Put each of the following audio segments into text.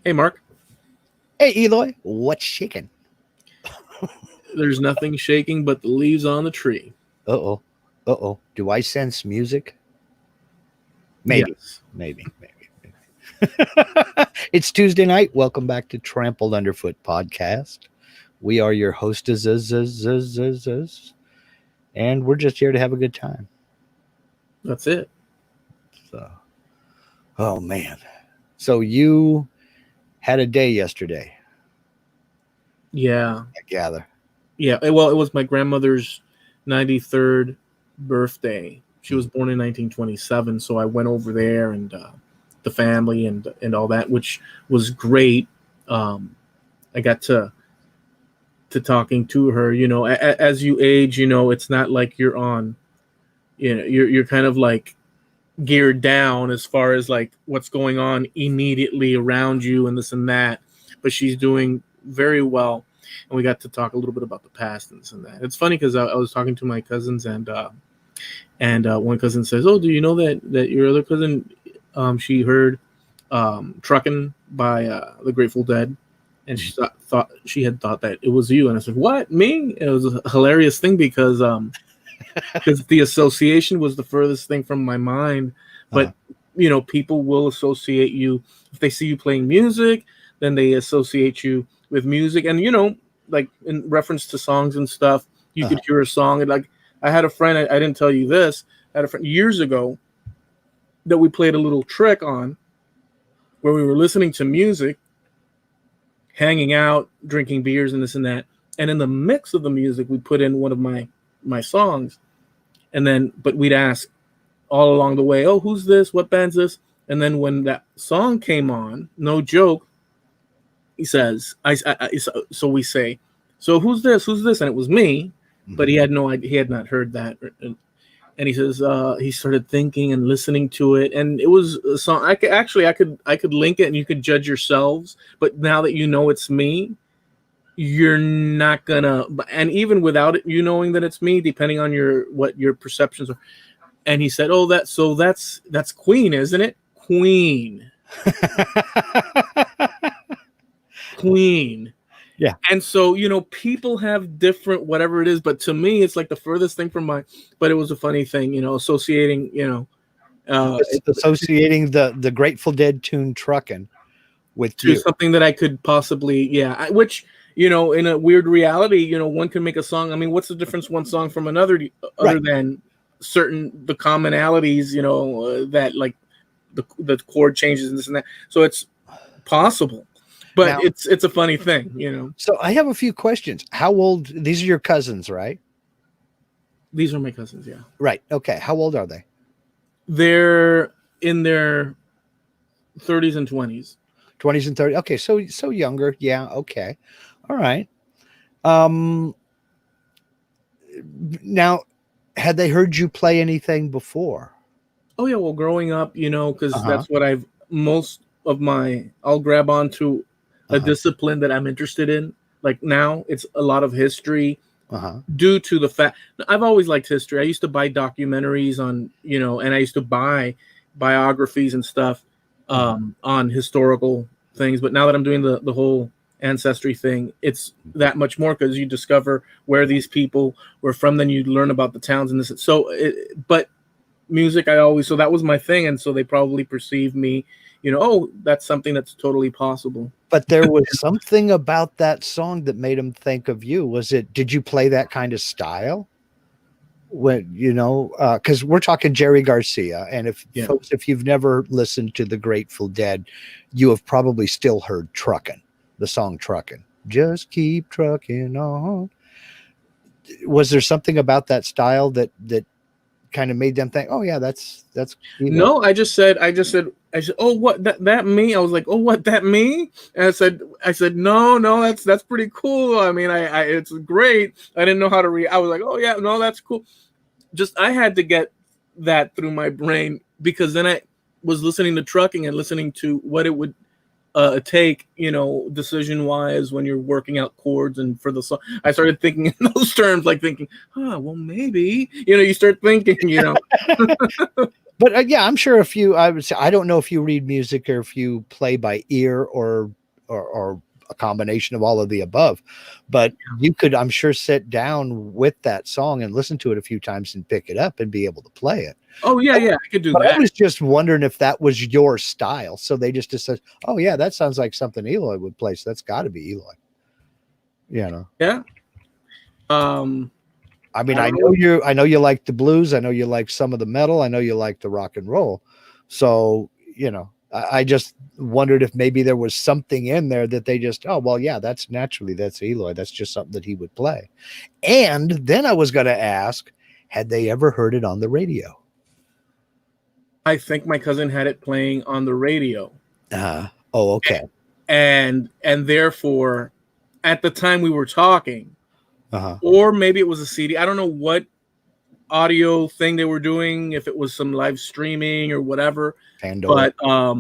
Hey, Mark. Hey, Eloy, what's shaking? There's nothing shaking but the leaves on the tree. Uh-oh. Uh-oh. Do I sense music? Yes. Maybe. It's Tuesday night. Welcome back to Trampled Underfoot Podcast. We are your hostesses, and we're just here to have a good time. That's it. So, oh, man. So you had a day yesterday, Yeah. I gather. Yeah. Well, it was my grandmother's 93rd birthday. She was born in 1927, so I went over there and the family and all that, which was great. I got to talking to her. You know, as you age, you know, it's not like you're on. You know, you're kind of like geared down as far as like what's going on immediately around you and this and that. But she's doing very well, and we got to talk a little bit about the past and this and that. It's funny because I was talking to my cousins and one cousin says, "Oh, do you know that your other cousin, she heard Truckin' by the Grateful Dead, and she thought that it was you." And I said, "What, me?" And it was a hilarious thing because the association was the furthest thing from my mind. But you know, people will associate you if they see you playing music, then they associate you with music, and you know, like in reference to songs and stuff, you could hear a song and like. I had a friend, I didn't tell you this, I had a friend years ago that we played a little trick on where we were listening to music, hanging out, drinking beers and this and that. And in the mix of the music, we put in one of my songs. And then, but we'd ask all along the way, "Oh, who's this? What band's this?" And then when that song came on, no joke, he says, so we say, "So who's this? Who's this?" And it was me. But he had no idea. He had not heard that, and he says he started thinking and listening to it, and it was a song. I could link it, and you could judge yourselves. But now that you know it's me, you're not gonna. And even without it, you knowing that it's me, depending on what your perceptions are. And he said, "Oh, that's Queen, isn't it? Queen, Queen." Yeah. And so, you know, people have different whatever it is, but to me, it's like the furthest thing from but it was a funny thing, you know, associating, you know, associating the Grateful Dead tune Truckin' with to you. something that I could possibly, which, you know, in a weird reality, you know, one can make a song. I mean, what's the difference one song from another other than the commonalities, you know, that like the chord changes and this and that. So it's possible. But now, it's a funny thing, you know. So I have a few questions. How old? These are your cousins, right? These are my cousins, yeah. Right. Okay. How old are they? They're in their 30s and 20s. 20s and 30s. Okay, so younger. Yeah. Okay. All right. Now, had they heard you play anything before? Oh yeah. Well, growing up, you know, because that's what I'll grab onto. A discipline that I'm interested in. Like now, it's a lot of history due to the fact I've always liked history. I used to buy documentaries on, you know, and I used to buy biographies and stuff on historical things. But now that I'm doing the whole ancestry thing, it's that much more because you discover where these people were from. Then you learn about the towns and this. So, but music, so that was my thing. And so they probably perceive me, you know, oh, that's something that's totally possible. But there was something about that song that made them think of you. Did you play that kind of style? When, you know, because we're talking Jerry Garcia. And folks, if you've never listened to the Grateful Dead, you have probably still heard Truckin', the song Truckin'. Just keep trucking on. Was there something about that style that kind of made them think, oh yeah, that's you know. No, I just said, oh, what that me? I was like, oh, what that me? And I said, no, that's pretty cool. I mean, I it's great. I didn't know how to read. I was like, oh yeah, no, that's cool. Just I had to get that through my brain because then I was listening to Trucking and listening to what it would take, you know, decision wise when you're working out chords and for the song. I started thinking in those terms, like thinking, well, maybe, you know, you start thinking, you know. But yeah, I'm sure if you, I would say, I don't know if you read music or if you play by ear or a combination of all of the above, but you could, I'm sure, sit down with that song and listen to it a few times and pick it up and be able to play it. Oh yeah, I could do But that. I was just wondering if that was your style. So they just said, "Oh yeah, that sounds like something Eloy would play. So that's got to be Eloy." You know. Yeah. I mean, I know you like the blues. I know you like some of the metal. I know you like the rock and roll. So, I just wondered if maybe there was something in there that they just, oh, well, yeah, that's Eloy. That's just something that he would play. And then I was going to ask, had they ever heard it on the radio? I think my cousin had it playing on the radio. Oh, okay. And therefore, at the time we were talking, or maybe it was a CD. I don't know what audio thing they were doing, if it was some live streaming or whatever. Pandora. But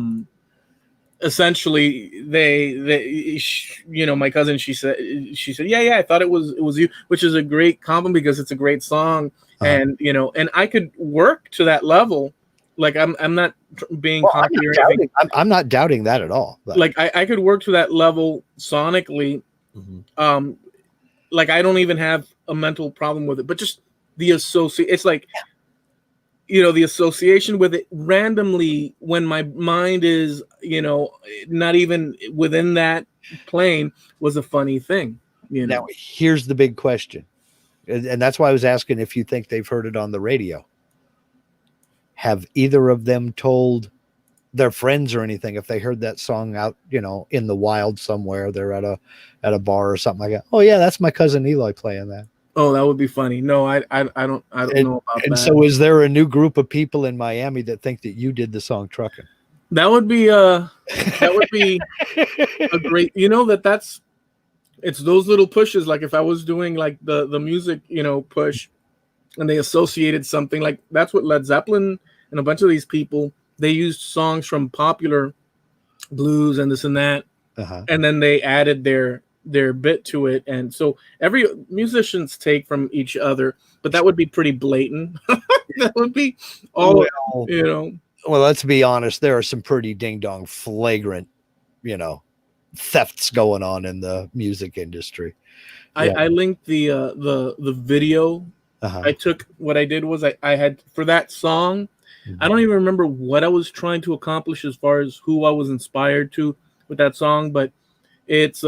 essentially, they my cousin, she said, yeah, I thought it was you, which is a great compliment because it's a great song, and and I could work to that level. Like I'm not being cocky or anything. I'm not doubting that at all. But. Like I could work to that level sonically. Like I don't even have a mental problem with it, but just the it's like, the association with it randomly when my mind is, not even within that plane was a funny thing. Now here's the big question. And that's why I was asking if you think they've heard it on the radio. Have either of them told their friends or anything if they heard that song out, in the wild somewhere, they're at a bar or something like that? Oh yeah, that's my cousin Eloy playing that. Oh, that would be funny. No, I don't know about that. And so is there a new group of people in Miami that think that you did the song Truckin'? That would be a great, it's those little pushes. Like if I was doing like the music, push, and they associated something, like that's what Led Zeppelin and a bunch of these people, they used songs from popular blues and this and that, and then they added their bit to it. And so every musicians take from each other, but that would be pretty blatant. That would be all, Well, let's be honest, there are some pretty ding dong flagrant, thefts going on in the music industry. I linked the video. I took, what I did was I had, for that song, I don't even remember what I was trying to accomplish as far as who I was inspired to with that song, but it's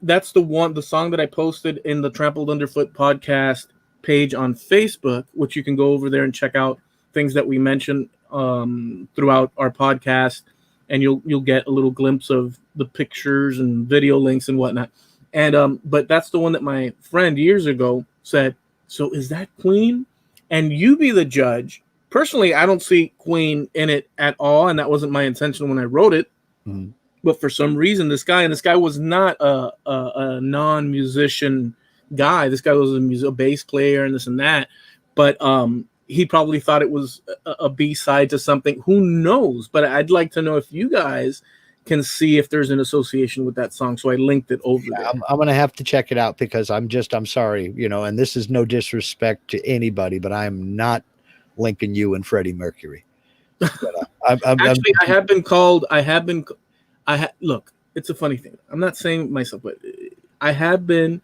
that's the song that I posted in the Trampled Underfoot podcast page on Facebook, which you can go over there and check out things that we mentioned throughout our podcast, and you'll get a little glimpse of the pictures and video links and whatnot. And but that's the one that my friend years ago said, so is that Queen? And you be the judge. Personally, I don't see Queen in it at all, and that wasn't my intention when I wrote it. But for some reason, this guy was not a non-musician guy. This guy was a bass player and this and that. But he probably thought it was a B-side to something. Who knows? But I'd like to know if you guys can see if there's an association with that song. So I linked it over there. I'm going to have to check it out because I'm sorry, and this is no disrespect to anybody, but I'm not linking you and Freddie Mercury. But, actually, look, it's a funny thing. I'm not saying myself, but I have been,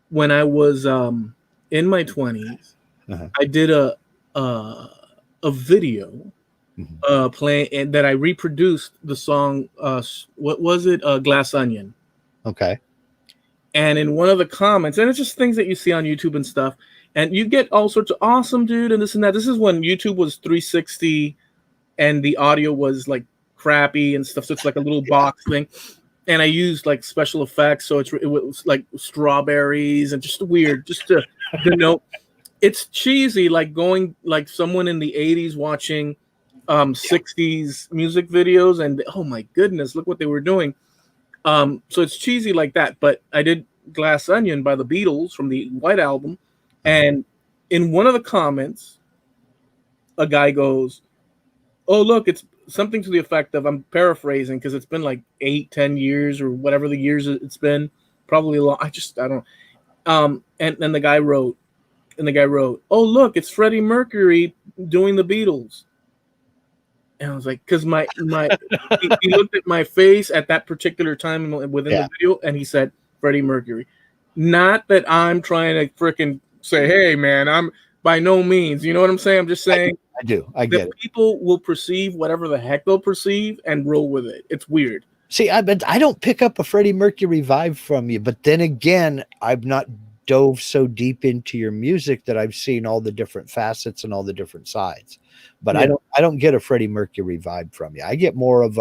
when I was in my 20s, I did a video playing, and that I reproduced the song, what was it? Glass Onion. Okay. And in one of the comments, and it's just things that you see on YouTube and stuff, and you get all sorts of awesome, dude, and this and that. This is when YouTube was 360 and the audio was like crappy and stuff. So it's like a little box thing. And I used like special effects. So it was like strawberries and just weird, just to denote. It's cheesy, like going like someone in the 80s watching 60s music videos, and oh my goodness, look what they were doing. So it's cheesy like that. But I did Glass Onion by the Beatles from the White Album. And in one of the comments, a guy goes, oh, look, it's something to the effect of, I'm paraphrasing because it's been like 8-10 years or whatever the years it's been, probably long. I don't know. And then the guy wrote, oh, look, it's Freddie Mercury doing the Beatles. And I was like, because he looked at my face at that particular time within the video, and he said, Freddie Mercury. Not that I'm trying to freaking say, hey, man, I'm by no means. You know what I'm saying? I'm just saying. I do. I get it. People will perceive whatever the heck they'll perceive and roll with it. It's weird. See, I don't pick up a Freddie Mercury vibe from you, but then again, I've not dove so deep into your music that I've seen all the different facets and all the different sides. But I don't get a Freddie Mercury vibe from you. I get more of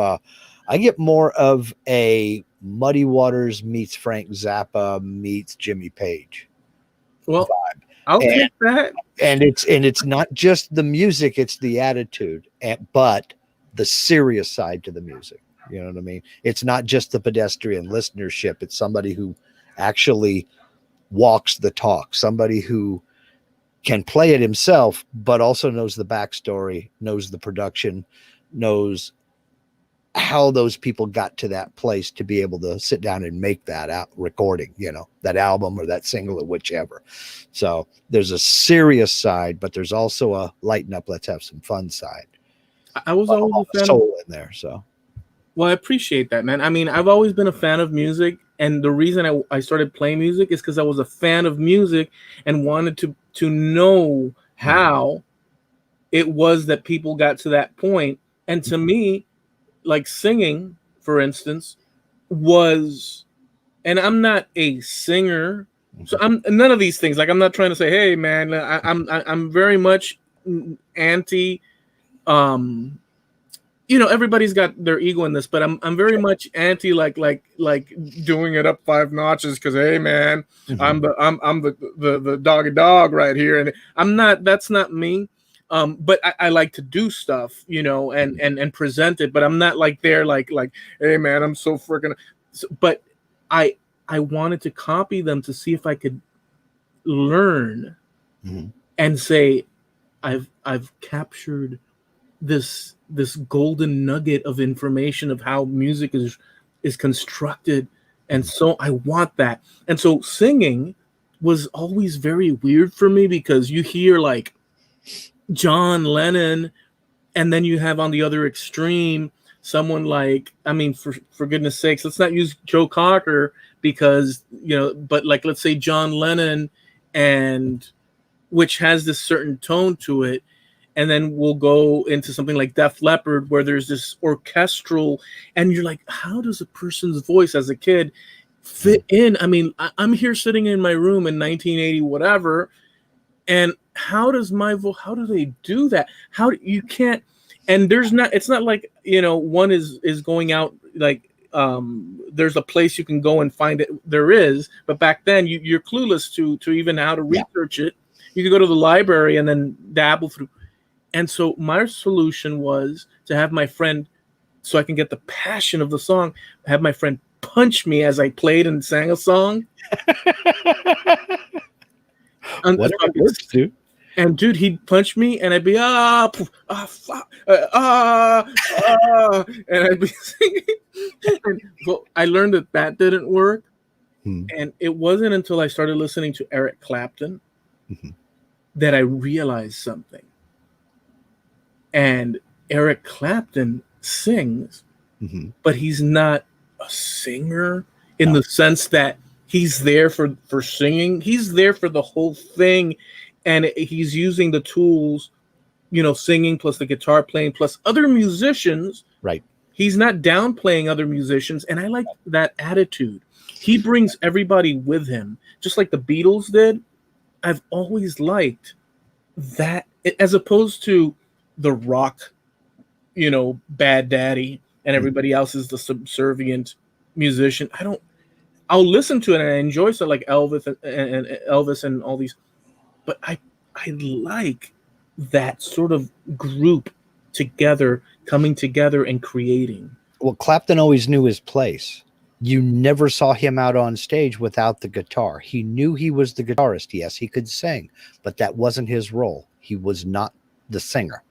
a Muddy Waters meets Frank Zappa meets Jimmy Page. Well, vibe. I'll take that. And it's not just the music, it's the attitude, but the serious side to the music. You know what I mean? It's not just the pedestrian listenership. It's somebody who actually walks the talk, somebody who can play it himself, but also knows the backstory, knows the production, knows how those people got to that place to be able to sit down and make that recording, that album or that single or whichever. So there's a serious side, but there's also a lighten up, let's have some fun side. I was always a fan soul in there. So, well, I appreciate that, man. I mean, I've always been a fan of music. And the reason I started playing music is because I was a fan of music and wanted to know how it was that people got to that point. And to me, like singing, for instance, was, and I'm not a singer, so I'm none of these things. Like, I'm not trying to say, hey, man, I'm very much anti. Everybody's got their ego in this, but I'm very much anti like doing it up 5 notches because, hey, man, I'm the dog right here, and I'm not. That's not me. But I like to do stuff, and present it. But I'm not like there, like hey, man, I'm so freaking. But I wanted to copy them to see if I could learn and say, I've captured this golden nugget of information of how music is constructed, and so I want that. And so singing was always very weird for me because you hear like John Lennon, and then you have on the other extreme someone like, I mean, for goodness sakes, let's not use Joe Cocker because but like, let's say John Lennon, and which has this certain tone to it. And then we'll go into something like Def Leppard, where there's this orchestral, and you're like, how does a person's voice as a kid fit in? I mean, I'm here sitting in my room in 1980, whatever, and how does my voice? How do they do that? How you can't? And it's not like one is going out like there's a place you can go and find it. There is, but back then you're clueless to even how to research it. You could go to the library and then dabble through. And so my solution was to have my friend, so I can get the passion of the song, have my friend punch me as I played and sang a song. Whatever works, dude. And dude, he'd punch me, and I'd be fuck, and I'd be singing. Well, I learned that didn't work, and it wasn't until I started listening to Eric Clapton that I realized something. And Eric Clapton sings, but he's not a singer in the sense that he's there for singing. He's there for the whole thing, and he's using the tools, singing plus the guitar playing plus other musicians. Right. He's not downplaying other musicians, and I like that attitude. He brings everybody with him, just like the Beatles did. I've always liked that, as opposed to the rock, bad daddy, and everybody else is the subservient musician. I'll listen to it and I enjoy stuff like Elvis and all these, but I like that sort of group together, coming together and creating. Well, Clapton always knew his place. You never saw him out on stage without the guitar. He knew he was the guitarist. Yes, he could sing, but that wasn't his role. He was not the singer.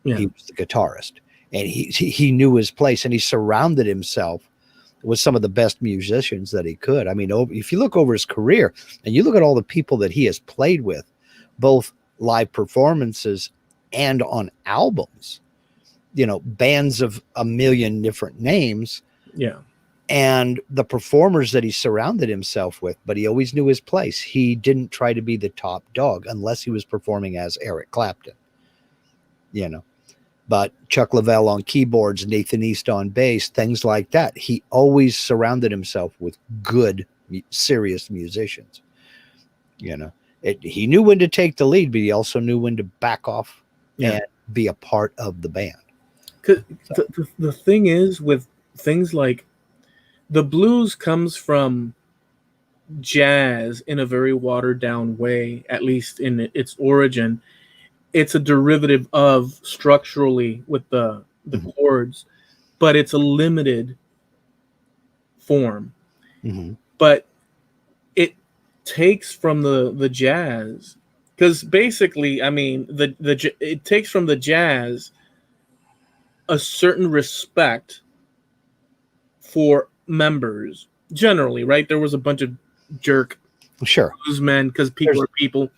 Yeah. He was the guitarist, and he knew his place, and he surrounded himself with some of the best musicians that he could. I mean, if you look over his career and you look at all the people that he has played with, both live performances and on albums, you know, bands of a million different names. Yeah. And the performers that he surrounded himself with, but he always knew his place. He didn't try to be the top dog unless he was performing as Eric Clapton, you know. But Chuck Leavell on keyboards, Nathan East on bass, things like that. He always surrounded himself with good, serious musicians. You know, he knew when to take the lead, but he also knew when to back off and be a part of the band. Cause the thing is with things like the blues comes from jazz in a very watered down way, at least in its origin. It's a derivative of structurally with the chords, but it's a limited form. But it takes from the jazz, because basically, I mean, it takes from the jazz a certain respect for members generally, right? There was a bunch of jerk bluesmen because people are people.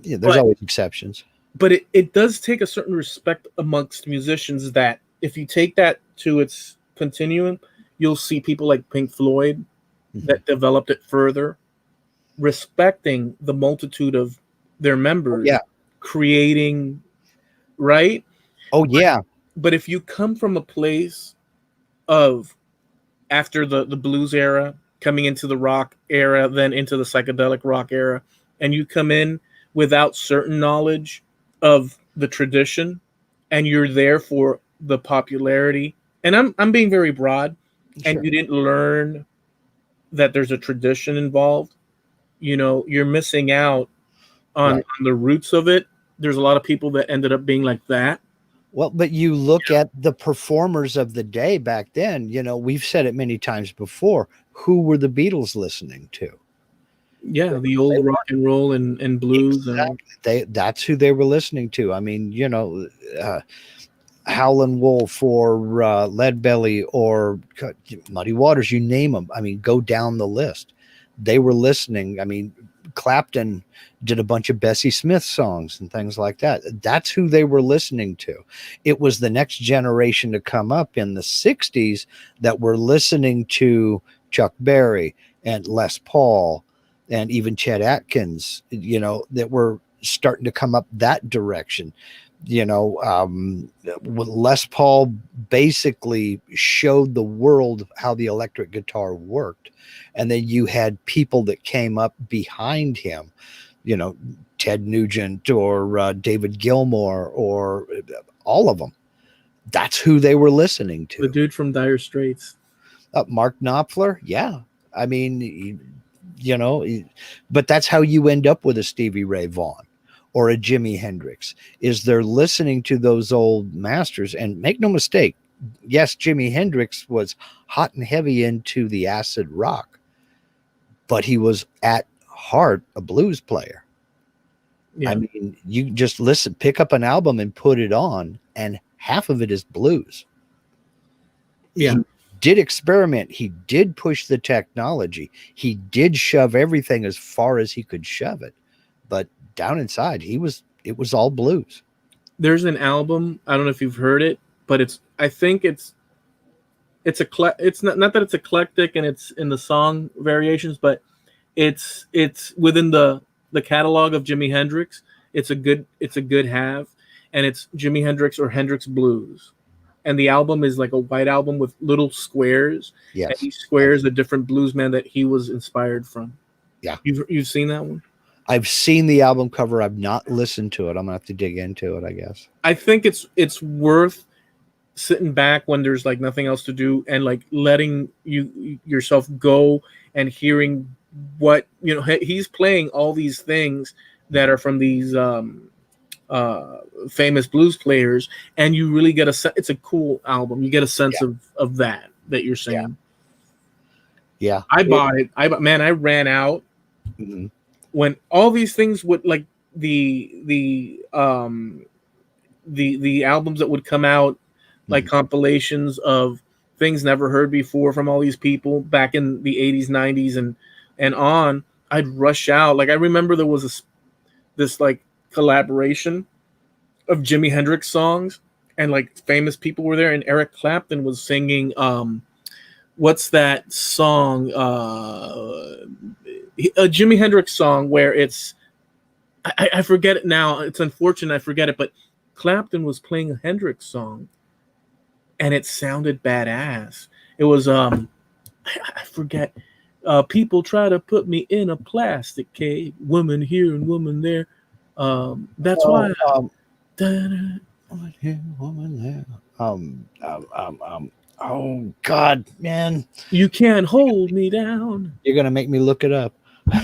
Yeah, there's always exceptions. But it does take a certain respect amongst musicians that if you take that to its continuum, you'll see people like Pink Floyd that developed it further, respecting the multitude of their members, creating, right? Oh, yeah. But if you come from a place of after the blues era, coming into the rock era, then into the psychedelic rock era, and you come in without certain knowledge of the tradition, and you're there for the popularity, and I'm being very broad, and you didn't learn that there's a tradition involved, you know, you're missing out on the roots of it. There's a lot of people that ended up being like that. Well, but you look at the performers of the day back then, you know, we've said it many times before, who were the Beatles listening to? Yeah, the old rock and roll and blues. Exactly. That's who they were listening to. I mean, you know, Howlin' Wolf or Leadbelly or Muddy Waters, you name them. I mean, go down the list. They were listening. I mean, Clapton did a bunch of Bessie Smith songs and things like that. That's who they were listening to. It was the next generation to come up in the 60s that were listening to Chuck Berry and Les Paul and even Chet Atkins, you know, that were starting to come up that direction. You know, Les Paul basically showed the world how the electric guitar worked. And then you had people that came up behind him, you know, Ted Nugent or David Gilmour or all of them. That's who they were listening to. The dude from Dire Straits. Mark Knopfler. Yeah. I mean, you know, but that's how you end up with a Stevie Ray Vaughan or a Jimi Hendrix, is they're listening to those old masters. And make no mistake, yes, Jimi Hendrix was hot and heavy into the acid rock, but he was at heart a blues player. I mean, you just listen, pick up an album and put it on, and half of it is blues. Yeah. He did experiment. He did push the technology. He did shove everything as far as he could shove it. But down inside, it was all blues. There's an album, I don't know if you've heard it, but I think it's not that it's eclectic and it's in the song variations, but it's within the catalog of Jimi Hendrix. It's a good have, and it's Jimi Hendrix or Hendrix Blues. And the album is like a white album with little squares. Yes. And each square is a different bluesman that he was inspired from. Yeah. You've seen that one? I've seen the album cover. I've not listened to it. I'm gonna have to dig into it, I guess. I think it's worth sitting back when there's like nothing else to do and like letting yourself go and hearing what, you know, he's playing all these things that are from these famous blues players, and you really get it's a cool album. You get a sense of that you're saying. Yeah. I bought it. I ran out when all these things would, like the albums that would come out, like compilations of things never heard before from all these people back in the 80s, 90s and on. I'd rush out. Like I remember there was this like collaboration of Jimi Hendrix songs, and like famous people were there, and Eric Clapton was singing what's that song? A Jimi Hendrix song where it's I forget it now. It's unfortunate I forget it, but Clapton was playing a Hendrix song, and it sounded badass. It was I forget. People try to put me in a plastic cage, woman here and woman there. That's why. Woman here, woman there. Oh God, man! You can't hold me down. You're gonna make me look it up. We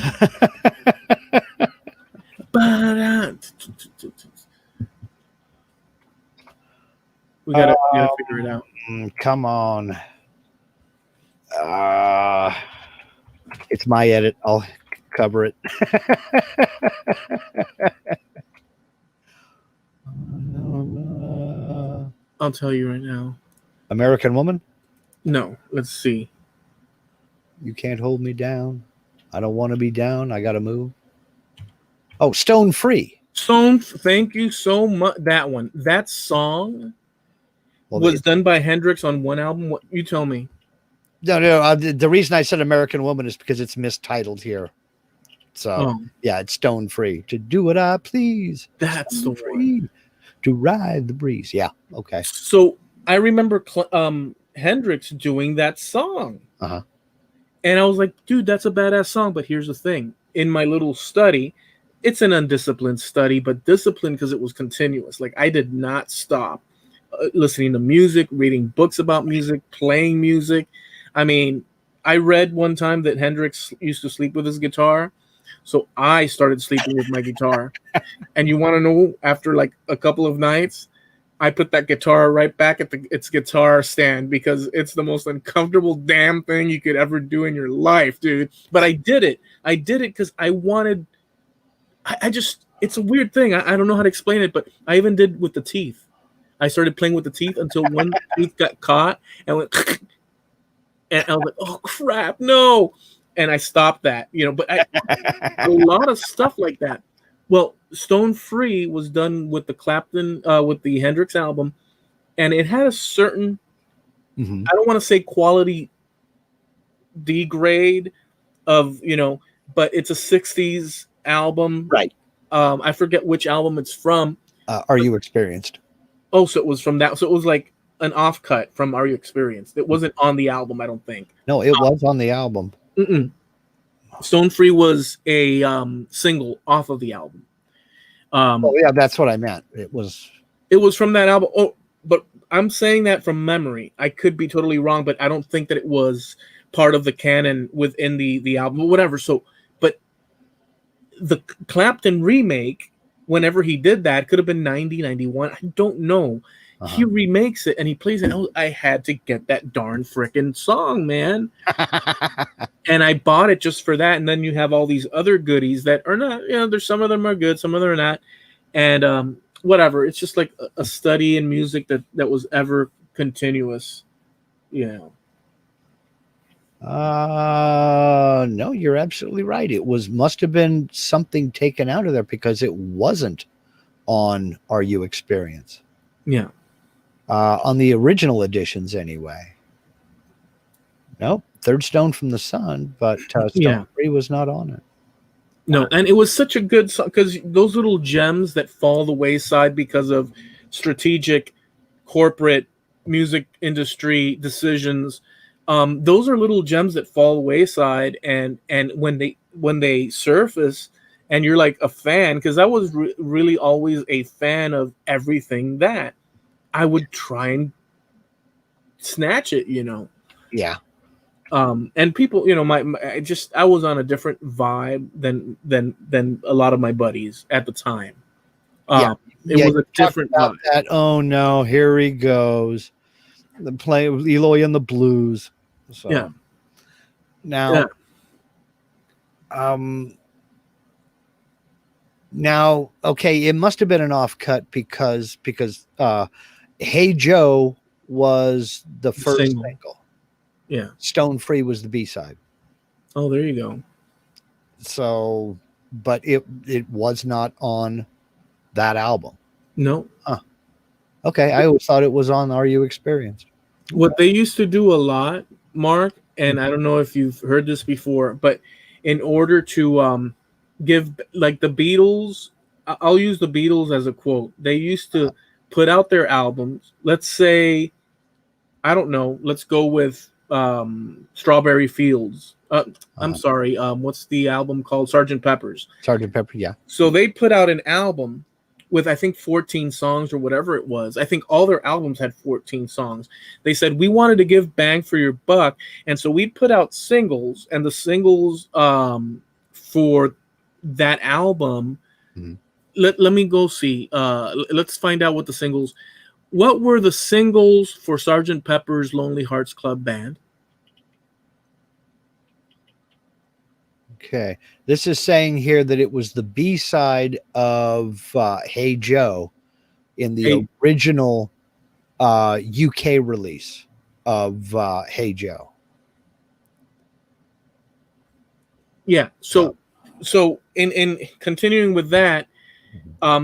gotta figure it out. Come on. It's my edit. I'll cover it. I'll tell you right now. American Woman? No, let's see. You can't hold me down. I don't want to be down. I got to move. Oh, Stone Free. Stone, thank you so much. That one. That song was done by Hendrix on one album. What you tell me? No. The reason I said American Woman is because it's mistitled here. So, yeah, it's Stone Free. To do what I please. That's the free. One. To ride the breeze. Yeah, okay. So, I remember Hendrix doing that song. Uh-huh. And I was like, dude, that's a badass song. But here's the thing. In my little study, it's an undisciplined study, but disciplined because it was continuous. Like, I did not stop listening to music, reading books about music, playing music. I mean, I read one time that Hendrix used to sleep with his guitar. So I started sleeping with my guitar. And you want to know, after like a couple of nights, I put that guitar right back at its guitar stand because it's the most uncomfortable damn thing you could ever do in your life, dude. But I did it. I did it because I wanted... I just... It's a weird thing. I don't know how to explain it, but I even did with the teeth. I started playing with the teeth until one tooth got caught and went... And I was like, oh, crap, no. And I stopped that, but a lot of stuff like that. Well, Stone Free was done with the Clapton, with the Hendrix album, and it had a certain, I don't want to say quality degrade of, but it's a 60s album. Right. I forget which album it's from. Are You Experienced? Oh, so it was from that. So it was like an offcut from Are You Experienced? It wasn't on the album, I don't think. No, it was on the album. Stone Free was a single off of the album. Yeah, that's what I meant. It was from that album. Oh, but I'm saying that from memory. I could be totally wrong, but I don't think that it was part of the canon within the album or whatever. So, but the Clapton remake, whenever he did that, could have been 90, 91. I don't know. He remakes it and he plays it. I had to get that darn frickin' song, man. And I bought it just for that. And then you have all these other goodies that are not, there's some of them are good, some of them are not. And whatever. It's just like a study in music that was ever continuous. No, you're absolutely right. It must have been something taken out of there because it wasn't on Are You Experienced? Yeah. On the original editions anyway. Nope. Third Stone from the Sun, but Stone Free was not on it. No, and it was such a good song because those little gems that fall the wayside because of strategic corporate music industry decisions, those are little gems that fall the wayside, and when they surface and you're like a fan, because I was really always a fan of everything that I would try and snatch it, Yeah. And people, I was on a different vibe than a lot of my buddies at the time. It was a different vibe. That, oh no, here he goes. The play with Eloy and the Blues. So yeah. Now, now, okay, it must have been an offcut because Hey Joe was the first single. Yeah. Stone Free was the B-side. Oh, there you go. So, but it was not on that album. No. Okay, I always thought it was on Are You Experienced? What they used to do a lot, Mark, and I don't know if you've heard this before, but in order to give, like the Beatles, I'll use the Beatles as a quote. They used to put out their albums. Let's say, I don't know, let's go with Strawberry Fields. I'm sorry, what's the album called? Sgt. Pepper's. Sgt. Pepper, yeah. So they put out an album with, I think, 14 songs or whatever it was. I think all their albums had 14 songs. They said, we wanted to give bang for your buck. And so we put out singles, and the singles for that album, let me go see. Let's find out what the singles, what were the singles for Sgt. Pepper's Lonely Hearts Club Band? Okay. This is saying here that it was the B-side of Hey Joe in the original UK release of Hey Joe. Yeah. So in continuing with that,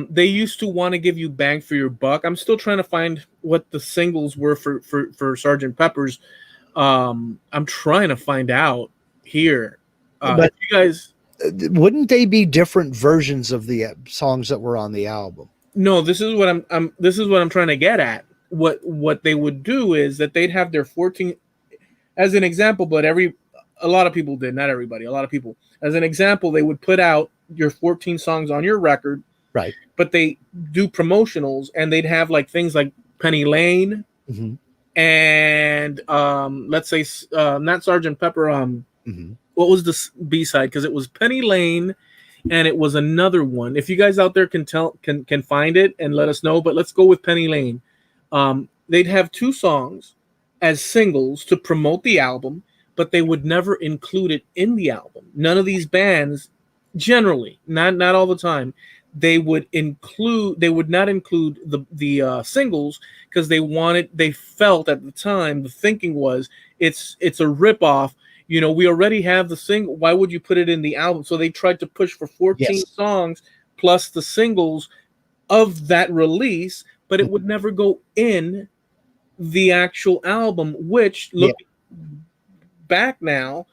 they used to want to give you bang for your buck. I'm still trying to find what the singles were for Sgt. Pepper's. I'm trying to find out here. But you guys, wouldn't they be different versions of the songs that were on the album? No, this is what I'm trying to get at. What they would do is that they'd have their 14 as an example, but a lot of people did, not everybody, a lot of people. As an example, they would put out your 14 songs on your record. Right. But they do promotionals, and they'd have like things like Penny Lane and let's say not Sgt. Pepper, what was the B-side? Because it was Penny Lane, and it was another one. If you guys out there can find it and let us know, but let's go with Penny Lane. They'd have two songs as singles to promote the album, but they would never include it in the album. None of these bands, generally, not all the time, they would not include the singles because they felt at the time, the thinking was it's a ripoff. You know, we already have the single. Why would you put it in the album? So they tried to push for 14 songs plus the singles of that release, but it would never go in the actual album, which looking back now,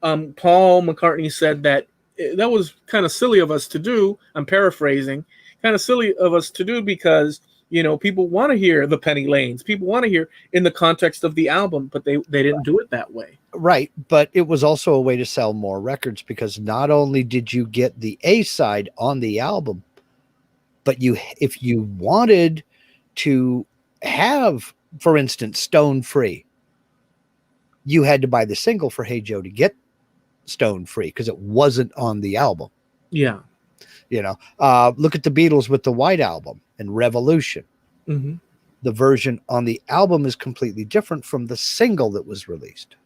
Paul McCartney said that was kind of silly of us to do. I'm paraphrasing. Kind of silly of us to do because, you know, people want to hear the Penny Lanes. People want to hear in the context of the album, but they didn't do it that way. Right, but it was also a way to sell more records because not only did you get the A-side on the album, but if you wanted to have, for instance, Stone Free, you had to buy the single for Hey Joe to get Stone Free because it wasn't on the album. Yeah. You know, look at the Beatles with the White Album and Revolution. The version on the album is completely different from the single that was released.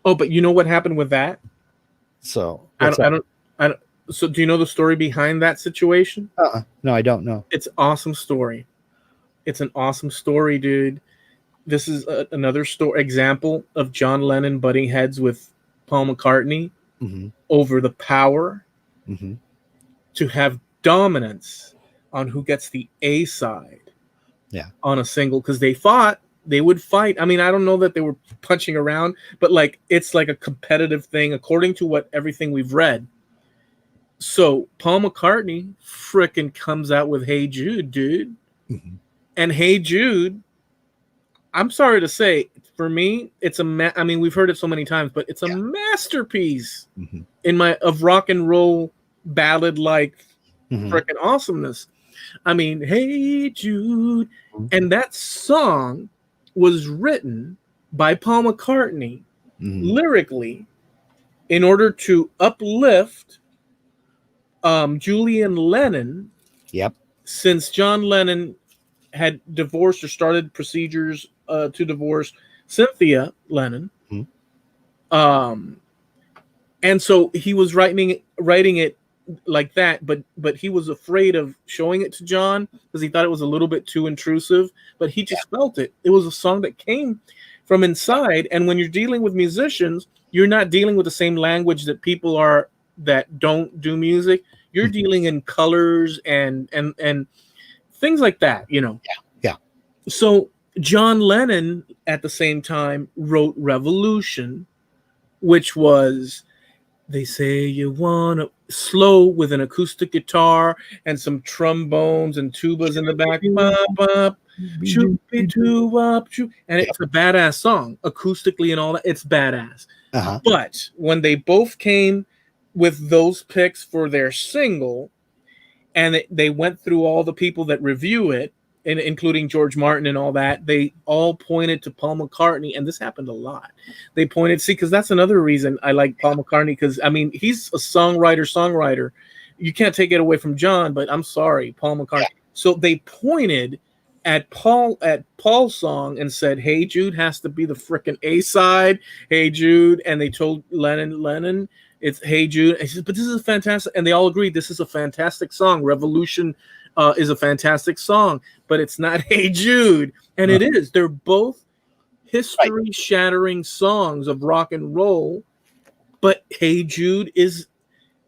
Oh, but you know what happened with that? So I don't. So do you know the story behind that situation? No, I don't know. It's an awesome story. It's an awesome story, dude. This is another example of John Lennon butting heads with Paul McCartney over the power to have dominance on who gets the A side on a single, because they would fight. I mean, I don't know that they were punching around, but like it's like a competitive thing according to everything we've read. So Paul McCartney frickin' comes out with Hey Jude, dude. And Hey Jude, I'm sorry to say, for me, it's I mean, we've heard it so many times, but it's a masterpiece of rock and roll ballad like frickin' awesomeness. I mean, Hey Jude, and that song was written by Paul McCartney lyrically in order to uplift Julian Lennon. Since John Lennon had divorced or started procedures to divorce Cynthia Lennon. And so he was writing it like that, but he was afraid of showing it to John because he thought it was a little bit too intrusive, but he just felt it. It was a song that came from inside. And when you're dealing with musicians, you're not dealing with the same language that people are that don't do music. You're dealing in colors and things like that, you know. Yeah. So John Lennon at the same time wrote Revolution, which was, they say you want to slow with an acoustic guitar and some trombones and tubas in the back. Bop, bop, shoop-be-doo, wop, shoop. And it's a badass song, acoustically and all that. It's badass. Uh-huh. But when they both came with those picks for their single, and they went through all the people that review it, and including George Martin and all that, they all pointed to Paul McCartney, and this happened a lot. They pointed, because that's another reason I like Paul McCartney, because I mean he's a songwriter. You can't take it away from John, but I'm sorry, Paul McCartney. Yeah. So they pointed at Paul's song and said, "Hey Jude has to be the frickin' A side, Hey Jude," and they told Lennon. It's Hey Jude. And he says, but this is a fantastic, and they all agreed this is a fantastic song. Revolution is a fantastic song, but it's not Hey Jude. And it is. They're both history-shattering songs of rock and roll, but Hey Jude is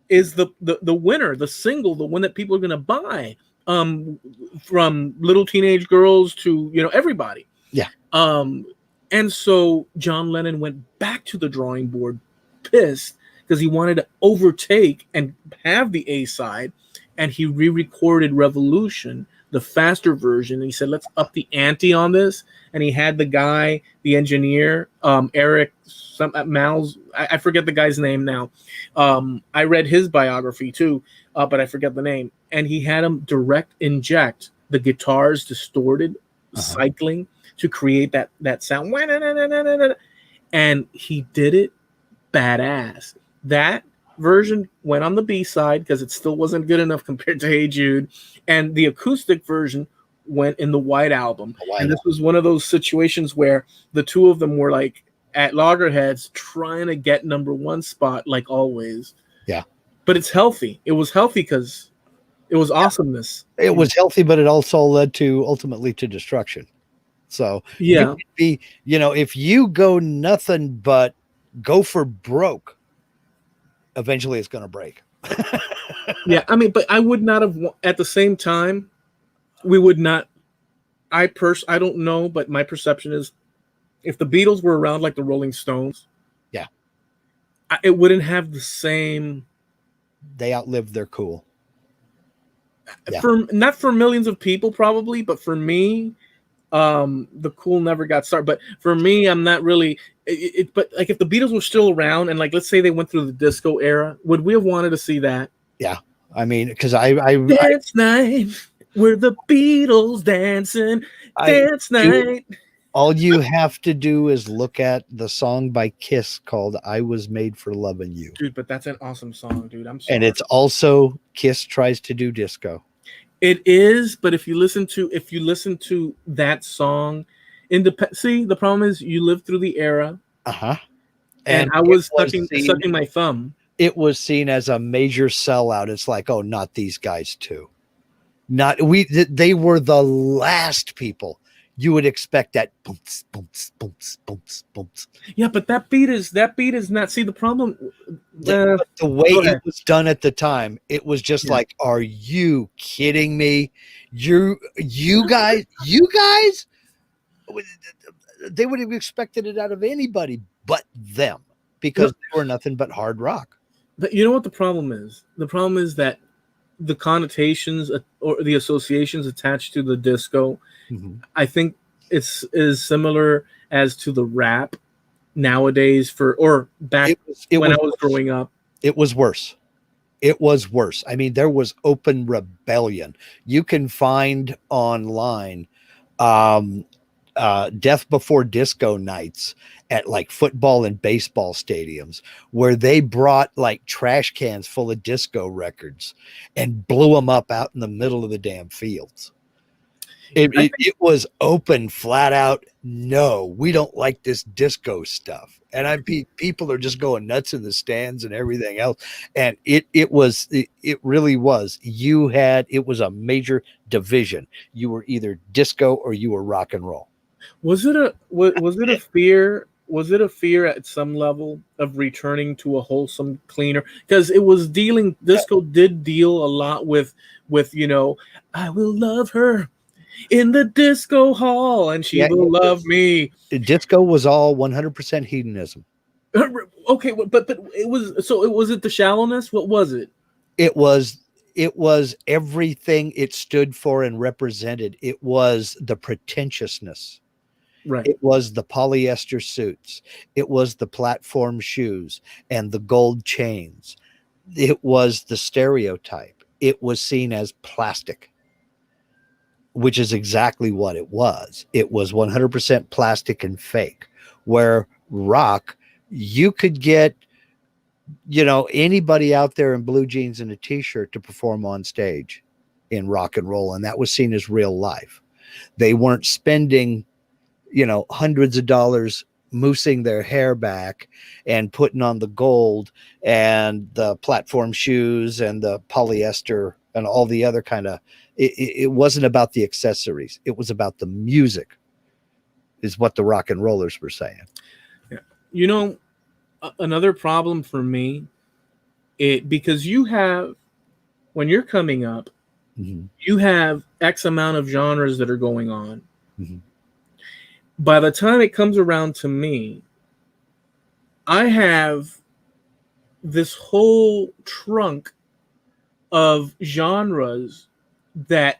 the winner, the single, the one that people are going to buy, from little teenage girls to, you know, everybody. Yeah. And so John Lennon went back to the drawing board, pissed, because he wanted to overtake and have the A side, and he re-recorded Revolution, the faster version. And he said, let's up the ante on this. And he had the guy, the engineer, Eric Miles, I forget the guy's name now. I read his biography too, but I forget the name. And he had him direct inject the guitars distorted, cycling to create that sound. And he did it badass. That version went on the B side because it still wasn't good enough compared to Hey Jude, and the acoustic version went in the White Album. And this was one of those situations where the two of them were like at loggerheads trying to get number one spot, like always. Yeah, but it's healthy. It was healthy because it was awesomeness. It was healthy, but it also led to ultimately to destruction. So yeah, if you go nothing but go for broke, eventually it's going to break. Yeah, I mean, but I would not have, at the same time, we would not, I don't know, but my perception is if the Beatles were around like the Rolling Stones, yeah, it wouldn't have the same. They outlived their cool. Yeah. Not for millions of people probably, but for me, the cool never got started. But for me, I'm not really but like if the Beatles were still around and like let's say they went through the disco era, would we have wanted to see that? Yeah, I mean, because I night where the Beatles dancing dance night. All you have to do is look at the song by Kiss called "I Was Made for Loving You." Dude, but that's an awesome song, dude. I'm sorry. And it's also Kiss tries to do disco. It is, but if you listen to that song, see, the problem is you lived through the era. And I was sucking my thumb. It was seen as a major sellout. It's like, oh, not these guys too. They were the last people you would expect that boomps, boomps, boomps, boomps, boomps. Yeah, but that beat is not. See, the problem. The way it was done at the time, it was just like, are you kidding me? You guys. They would have expected it out of anybody but them because they were nothing but hard rock. But you know what the problem is? The problem is that the connotations or the associations attached to the disco, I think is similar as to the rap nowadays when I was growing up. It was worse. It was worse. I mean, there was open rebellion. You can find online Death Before Disco nights at like football and baseball stadiums where they brought like trash cans full of disco records and blew them up out in the middle of the damn fields. It was open, flat out. No, we don't like this disco stuff. And people are just going nuts in the stands and everything else. And it really was. It was a major division. You were either disco or you were rock and roll. Was it a fear was it a fear at some level of returning to a wholesome, cleaner? Because it was dealing, disco did deal a lot with I will love her in the disco hall, and she will love me. Disco was all 100% hedonism. Okay, but it was, so it was it the shallowness? What was it? It was everything it stood for and represented. It was the pretentiousness. Right. It was the polyester suits. It was the platform shoes and the gold chains. It was the stereotype. It was seen as plastic, which is exactly what it was. It was 100% plastic and fake. Where rock, you could get anybody out there in blue jeans and a t-shirt to perform on stage in rock and roll, and that was seen as real life. They weren't spending hundreds of dollars moosing their hair back and putting on the gold and the platform shoes and the polyester and all the other kind of it wasn't about the accessories. It was about the music, is what the rock and rollers were saying. Yeah. Another problem for me, because you have, when you're coming up, Mm-hmm. you have X amount of genres that are going on. Mm-hmm. By the time it comes around to me, I have this whole trunk of genres that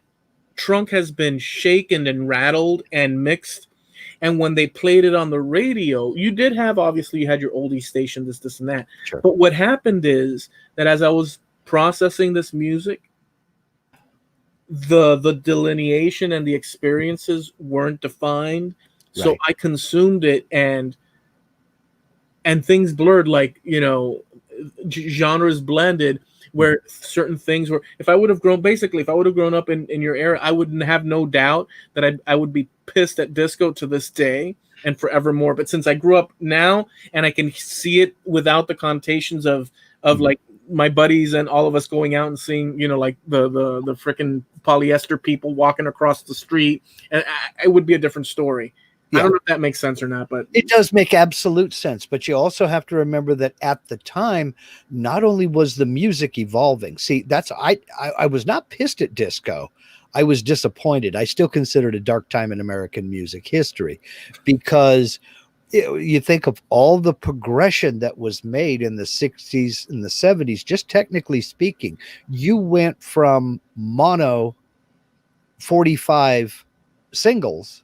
trunk has been shaken and rattled and mixed. And when they played it on the radio, you did have, obviously, you had your oldie station, this and that. Sure. But what happened is that as I was processing this music, the delineation and the experiences weren't defined. So Right. I consumed it, and things blurred, like, genres blended, where certain things were, if I would have grown up in your era, I wouldn't have no doubt that I would be pissed at disco to this day and forevermore. But since I grew up now and I can see it without the connotations of like my buddies and all of us going out and seeing, like the freaking polyester people walking across the street, and it would be a different story. Yeah. I don't know if that makes sense or not, but it does make absolute sense. But you also have to remember that at the time, not only was the music evolving. See, I was not pissed at disco. I was disappointed. I still consider it a dark time in American music history, because you think of all the progression that was made in the 60s and the 70s, just technically speaking. You went from mono 45 singles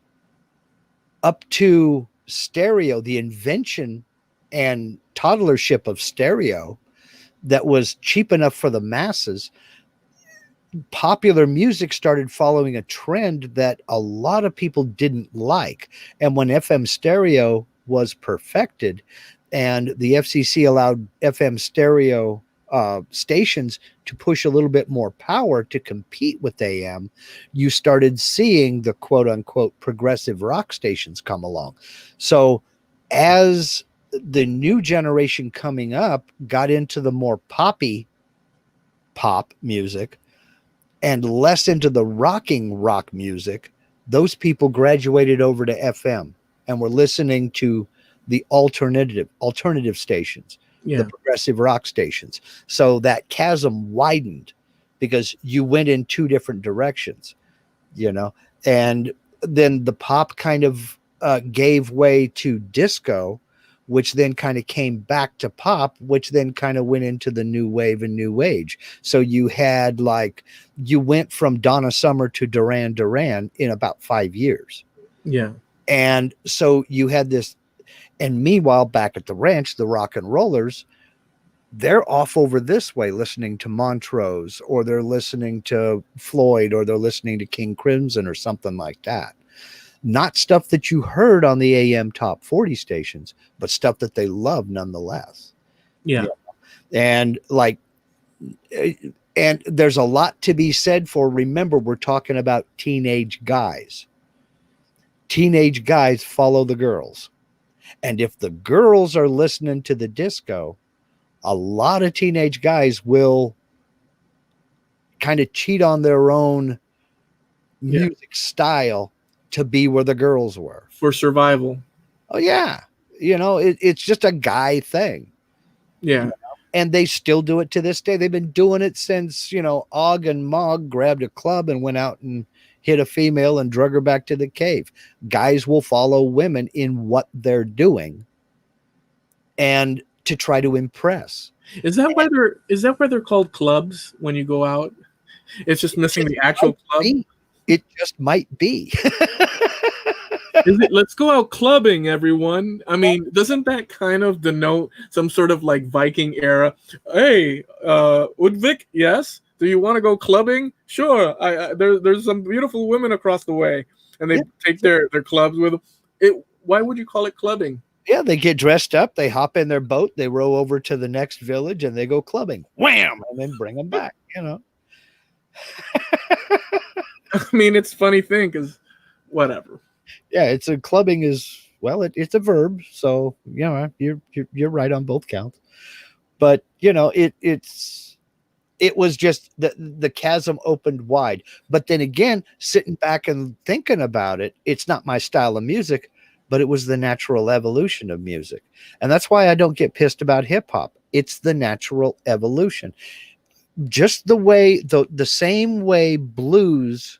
up to stereo, the invention and toddlership of stereo that was cheap enough for the masses. Popular music started following a trend that a lot of people didn't like. And when FM stereo was perfected and the FCC allowed FM stereo stations to push a little bit more power to compete with AM, you started seeing the quote unquote progressive rock stations come along. So as the new generation coming up got into the more poppy pop music and less into the rocking rock music, those people graduated over to FM and were listening to the alternative stations, the progressive rock stations. So that chasm widened because you went in two different directions, and then the pop kind of gave way to disco, which then kind of came back to pop, which then kind of went into the new wave and new age. So you had you went from Donna Summer to Duran Duran in about 5 years. Yeah. And so you had this, and meanwhile, back at the ranch, the rock and rollers, they're off over this way listening to Montrose, or they're listening to Floyd, or they're listening to King Crimson or something like that. Not stuff that you heard on the AM top 40 stations, but stuff that they love nonetheless. Yeah. And and there's a lot to be said for, remember, we're talking about teenage guys. Teenage guys follow the girls. And if the girls are listening to the disco, a lot of teenage guys will kind of cheat on their own music style to be where the girls were for survival. Oh yeah. It's just a guy thing. Yeah. And they still do it to this day. They've been doing it since, Og and Mog grabbed a club and went out and hit a female and drug her back to the cave. Guys will follow women in what they're doing and to try to impress. Is that why they're called clubs when you go out? It's just missing the actual club. It just might be. Is it, let's go out clubbing, everyone? I mean, doesn't that kind of denote some sort of like Viking era? Hey, Udvik, yes? Do you want to go clubbing? Sure. There's some beautiful women across the way, and they take their clubs with them. Why would you call it clubbing? Yeah, they get dressed up, they hop in their boat, they row over to the next village, and they go clubbing. Wham! And then bring them back, I mean, it's a funny thing because whatever. Yeah, clubbing is, well, it's a verb, so you're right on both counts. But it was just the chasm opened wide. But then again, sitting back and thinking about it, it's not my style of music, but it was the natural evolution of music. And that's why I don't get pissed about hip hop. It's the natural evolution. Just the way, the same way blues,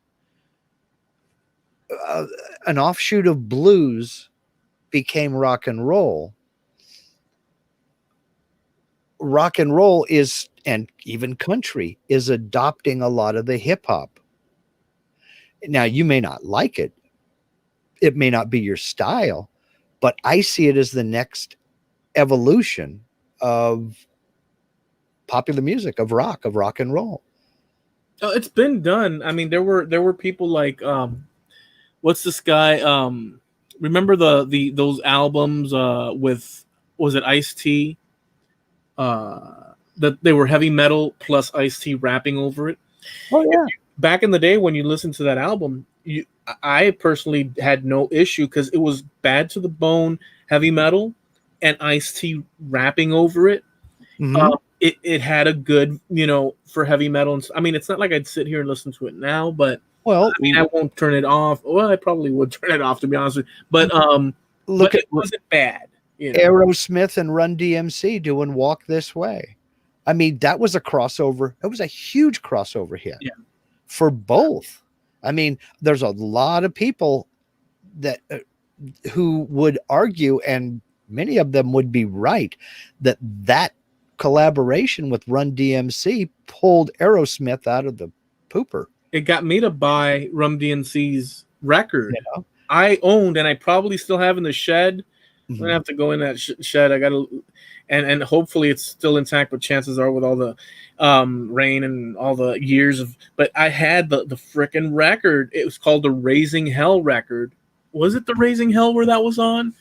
an offshoot of blues became rock and roll. Rock and roll is, and even country is adopting a lot of the hip hop. Now, you may not like it. It may not be your style, but I see it as the next evolution of popular music, of rock and roll. Oh, it's been done. I mean, there were people like, what's this guy? Remember those albums with, was it Ice-T? That they were heavy metal plus Ice-T rapping over it. Oh yeah. Back in the day when you listened to that album, I personally had no issue because it was Bad to the Bone heavy metal and Ice-T rapping over it. Mm-hmm. It had a good, for heavy metal. And I mean, it's not like I'd sit here and listen to it now, but I mean, I won't turn it off. Well, I probably would turn it off, to be honest with you. But it wasn't bad. Aerosmith and Run DMC doing Walk This Way. I mean, that was a crossover. It was a huge crossover hit for both. I mean, there's a lot of people that who would argue, and many of them would be right, that collaboration with Run DMC pulled Aerosmith out of the pooper. It got me to buy Run DMC's record. I owned, and I probably still have in the shed. I'm gonna have to go in that shed. I gotta, and hopefully it's still intact. But chances are, with all the rain and all the years of, but I had the frickin' record. It was called the Raising Hell record. Was it the Raising Hell where that was on?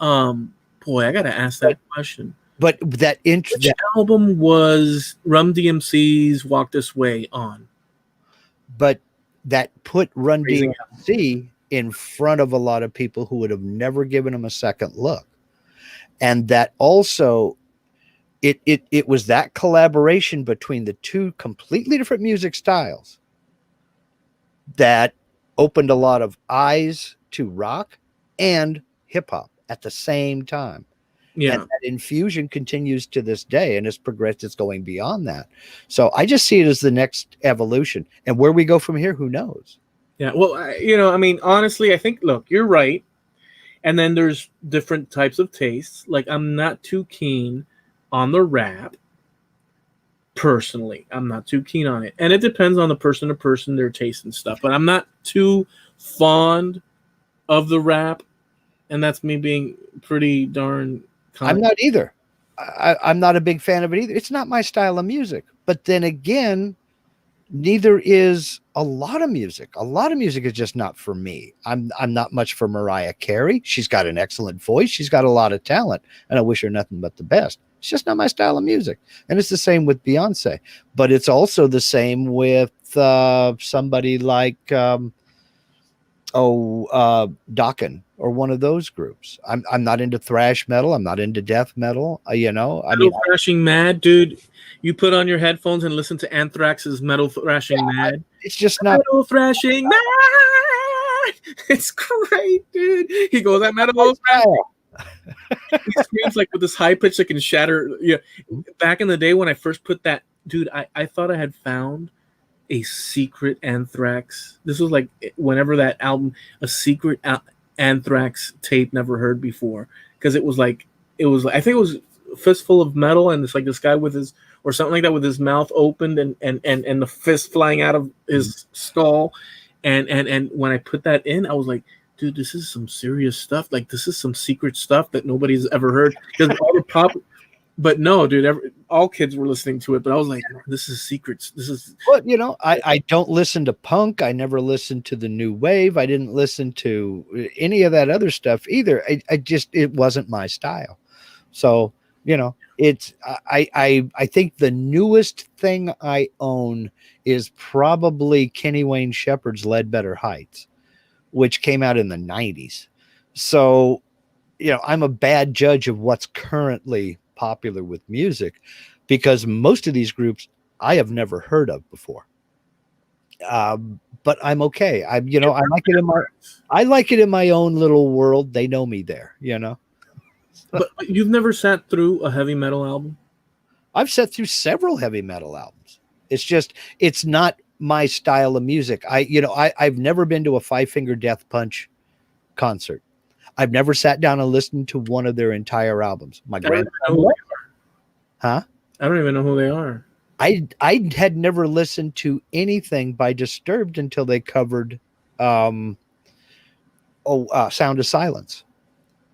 Boy, I gotta ask that question. But that album was Run DMC's Walk This Way on. But that put Run DMC in front of a lot of people who would have never given him a second look. And that also, it was that collaboration between the two completely different music styles that opened a lot of eyes to rock and hip hop at the same time. Yeah. And that Infusion continues to this day, and it's progressed. It's going beyond that. So I just see it as the next evolution, and where we go from here, who knows? Yeah. Well, I mean, honestly, I think, look, you're right. And then there's different types of tastes. Like, I'm not too keen on the rap. Personally, I'm not too keen on it. And it depends on the person to person, their taste and stuff. But I'm not too fond of the rap. And that's me being pretty darn... I'm not either. I'm not a big fan of it either. It's not my style of music. But then again, neither is a lot of music. A lot of music is just not for me. I'm not much for Mariah Carey. She's got an excellent voice. She's got a lot of talent, and I wish her nothing but the best. It's just not my style of music. And it's the same with Beyonce. But it's also the same with somebody like Dokken or one of those groups. I'm not into thrash metal. I'm not into death metal. Metal thrashing mad, dude. You put on your headphones and listen to Anthrax's Metal Thrashing Mad. It's just not Metal Thrashing Mad. It's great, dude. He goes, that metal thrashing. He screams like with this high pitch that can shatter. Yeah, back in the day when I first put that, dude, I thought I had found a secret Anthrax. This was like whenever that album, a secret Anthrax tape never heard before, because it was like I think it was a fistful of metal, and it's like this guy with his or something like that with his mouth opened and the fist flying out of his skull, and when I put that in, I was like, dude, this is some serious stuff. Like this is some secret stuff that nobody's ever heard, because all the pop. But no, dude, all kids were listening to it. But I was like, this is secrets. This is. Well, I don't listen to punk. I never listened to the new wave. I didn't listen to any of that other stuff either. It wasn't my style. So, it's, I think the newest thing I own is probably Kenny Wayne Shepherd's Ledbetter Heights, which came out in the 90s. So, I'm a bad judge of what's currently popular with music, because most of these groups I have never heard of before. But I'm okay. I like it in my own little world. They know me there, But you've never sat through a heavy metal album? I've sat through several heavy metal albums. It's not my style of music. I've never been to a Five Finger Death Punch concert. I've never sat down and listened to one of their entire albums. My grandfather, huh? I don't even know who they are. I had never listened to anything by Disturbed until they covered Sound of Silence.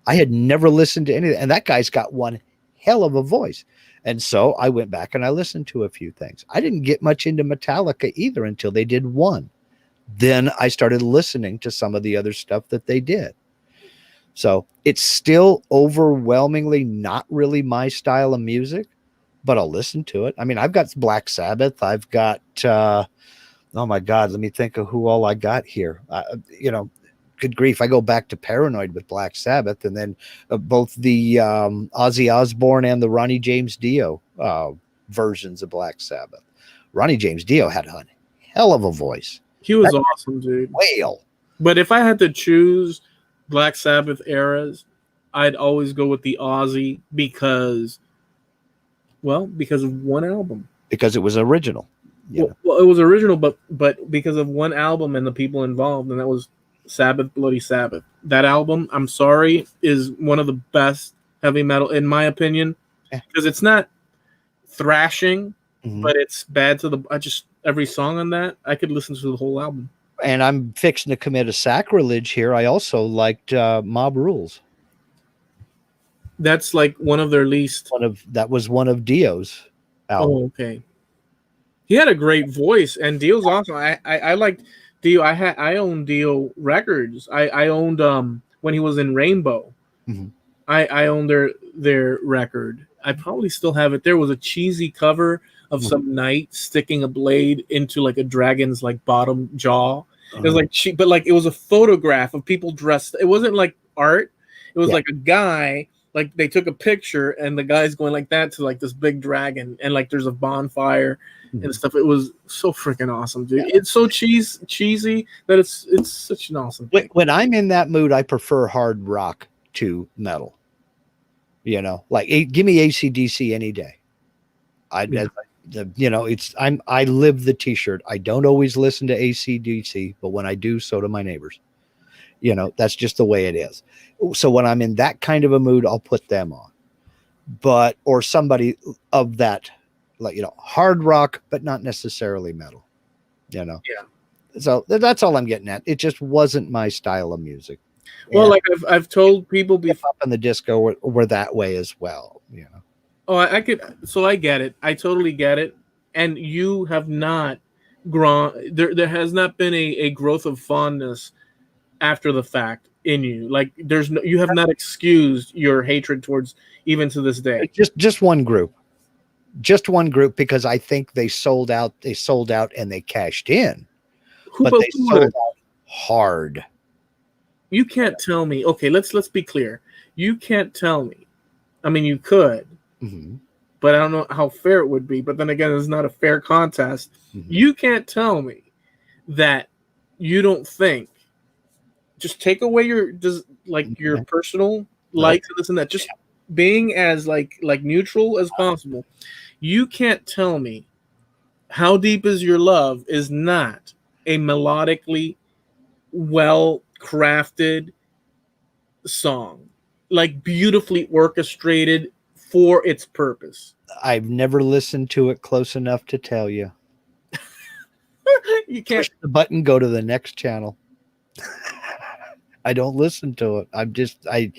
I had never listened to anything, and that guy's got one hell of a voice. And so I went back and I listened to a few things. I didn't get much into Metallica either until they did One. Then I started listening to some of the other stuff that they did. So it's still overwhelmingly not really my style of music, but I'll listen to it. I mean, I've got Black Sabbath. I've got, oh my God, let me think of who all I got here. Good grief. I go back to Paranoid with Black Sabbath, and then both the Ozzy Osbourne and the Ronnie James Dio versions of Black Sabbath. Ronnie James Dio had a hell of a voice. He was awesome, dude. Whale. But if I had to choose Black Sabbath eras, I'd always go with the Ozzy because of one album. Because it was original. Yeah. Well, it was original, but because of one album and the people involved, and that was Sabbath, Bloody Sabbath. That album, I'm sorry, is one of the best heavy metal, in my opinion, because it's not thrashing, but it's bad to every song on that, I could listen to the whole album. And I'm fixing to commit a sacrilege here. I also liked Mob Rules. That's like one of their least. That was one of Dio's albums. Oh, okay. He had a great voice, and Dio's awesome. I liked Dio. I owned Dio records. I owned when he was in Rainbow. Mm-hmm. I owned their record. I probably still have it. There was a cheesy cover of some knight sticking a blade into like a dragon's like bottom jaw. It was like cheap, but like it was a photograph of people dressed. It wasn't like art. It was like a guy, like they took a picture and the guy's going like that to like this big dragon, and like there's a bonfire and stuff. It was so freaking awesome, dude. Yeah. It's so cheesy that it's such an awesome thing. When I'm in that mood, I prefer hard rock to metal. Like give me AC/DC any day. I live the t-shirt. I don't always listen to AC/DC, but when I do, so do my neighbors. That's just the way it is. So when I'm in that kind of a mood, I'll put them on. Or somebody of that, like, hard rock, but not necessarily metal, Yeah. So that's all I'm getting at. It just wasn't my style of music. Well, like I've told people before, up in the disco were that way as well, Oh, I get it. I totally get it. And you have not grown. There has not been a growth of fondness after the fact in you. Like you have not excused your hatred towards even to this day. Just one group, because I think they sold out. They sold out and they cashed in, but they sold out hard. You can't tell me. Okay, let's be clear. You can't tell me. I mean, you could. Mm-hmm. But I don't know how fair it would be. But then again, it's not a fair contest. Mm-hmm. You can't tell me that you don't think. Just take away your personal likes and this and that. Just being as like neutral as possible. You can't tell me How Deep Is Your Love is not a melodically well crafted song, like beautifully orchestrated for its purpose. I've never listened to it close enough to tell you. You can't push the button, go to the next channel. I don't listen to it. I'm just I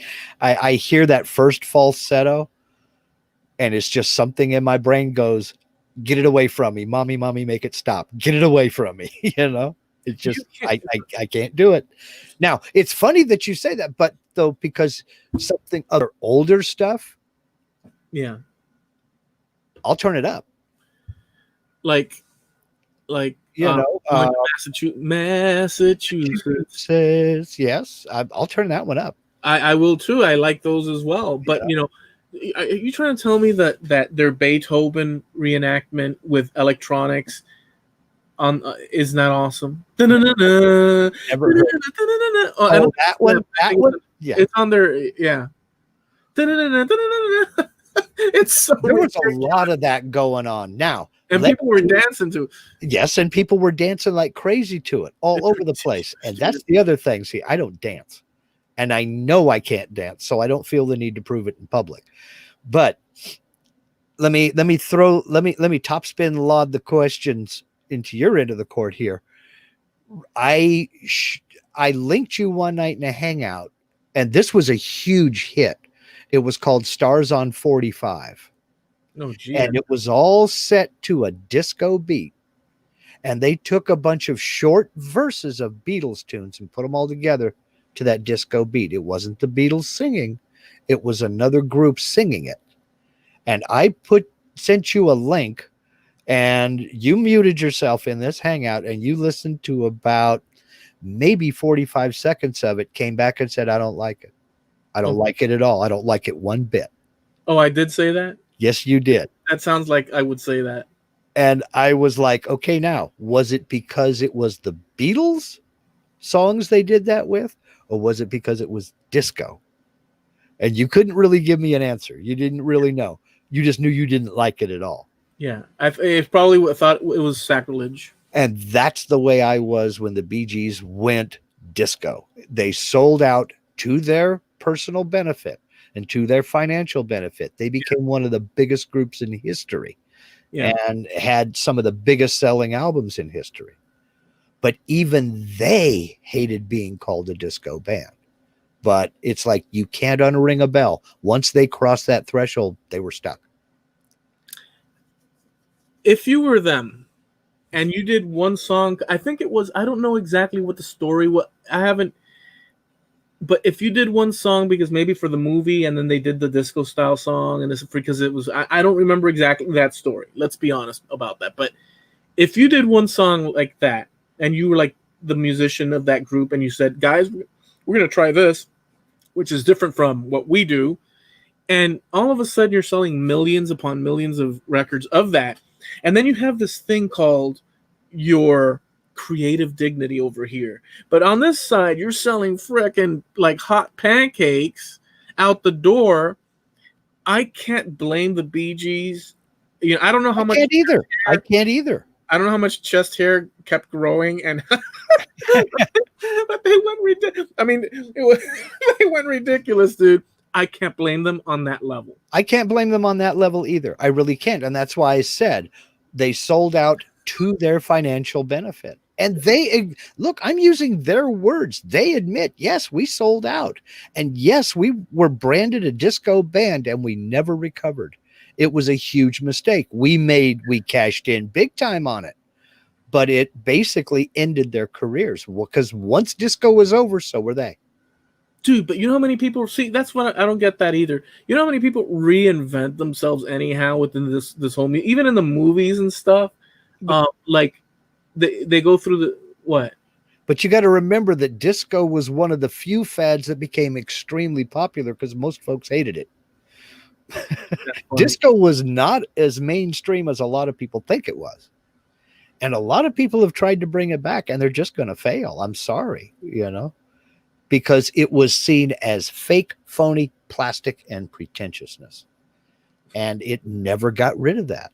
hear that first falsetto, and it's just something in my brain goes, get it away from me, mommy, make it stop. Get it away from me. It's just I can't do it. Now it's funny that you say that, but though, because something other older stuff, yeah, I'll turn it up. Like Massachusetts. Yes, I'll turn that one up. I will too. I like those as well. But are you trying to tell me that their Beethoven reenactment with electronics is not awesome? Never heard. Oh, that one. Yeah, it's on there. Yeah. It's so there was a lot of that going on now. And people were dancing to it. Yes, and people were dancing like crazy to it all over the place. And that's the other thing. See, I don't dance. And I know I can't dance, so I don't feel the need to prove it in public. But let me topspin laud the questions into your end of the court here. I linked you one night in a hangout, and this was a huge hit. It was called Stars on 45. Oh, gee. And it was all set to a disco beat. And they took a bunch of short verses of Beatles tunes and put them all together to that disco beat. It wasn't the Beatles singing. It was another group singing it. And I sent you a link, and you muted yourself in this hangout, and you listened to about maybe 45 seconds of it, came back and said, I don't like it. I don't like it at all. I don't like it one bit. Oh, I did say that? Yes, you did. That sounds like I would say that. And I was like, okay, now, was it because it was the Beatles songs they did that with, or was it because it was disco? And you couldn't really give me an answer. You didn't really know. You just knew you didn't like it at all. Yeah, I probably thought it was sacrilege. And that's the way I was when the Bee Gees went disco. They sold out to their personal benefit and to their financial benefit. They became one of the biggest groups in history and had some of the biggest selling albums in history. But even they hated being called a disco band. But it's like, you can't unring a bell. Once they crossed that threshold, they were stuck. If you were them and you did one song, I think it was, I don't know exactly what the story was. But if you did one song, because maybe for the movie, and then they did the disco style song, and this because it was, I don't remember exactly that story. Let's be honest about that. But if you did one song like that, and you were like the musician of that group, and you said, guys, we're going to try this, which is different from what we do. And all of a sudden you're selling millions upon millions of records of that. And then you have this thing called your creative dignity over here. But on this side, you're selling frickin' like hot pancakes out the door. I can't blame the Bee Gees. I don't know how much. I can't either. I don't know how much chest hair kept growing, and but they went ridiculous. I mean, they went ridiculous, dude. I can't blame them on that level. I can't blame them on that level either. I really can't. And that's why I said they sold out to their financial benefit. And they look, I'm using their words. They admit, yes, we sold out. And yes, we were branded a disco band and we never recovered. It was a huge mistake. We cashed in big time on it, but it basically ended their careers because once disco was over, so were they. Dude, but you know how many people see? That's what I don't get that either. You know how many people reinvent themselves anyhow within this whole even in the movies and stuff. Like they go through the what? But you got to remember that disco was one of the few fads that became extremely popular because most folks hated it. Disco was not as mainstream as a lot of people think it was. And a lot of people have tried to bring it back and they're just going to fail. I'm sorry, because it was seen as fake, phony plastic and pretentiousness. And it never got rid of that.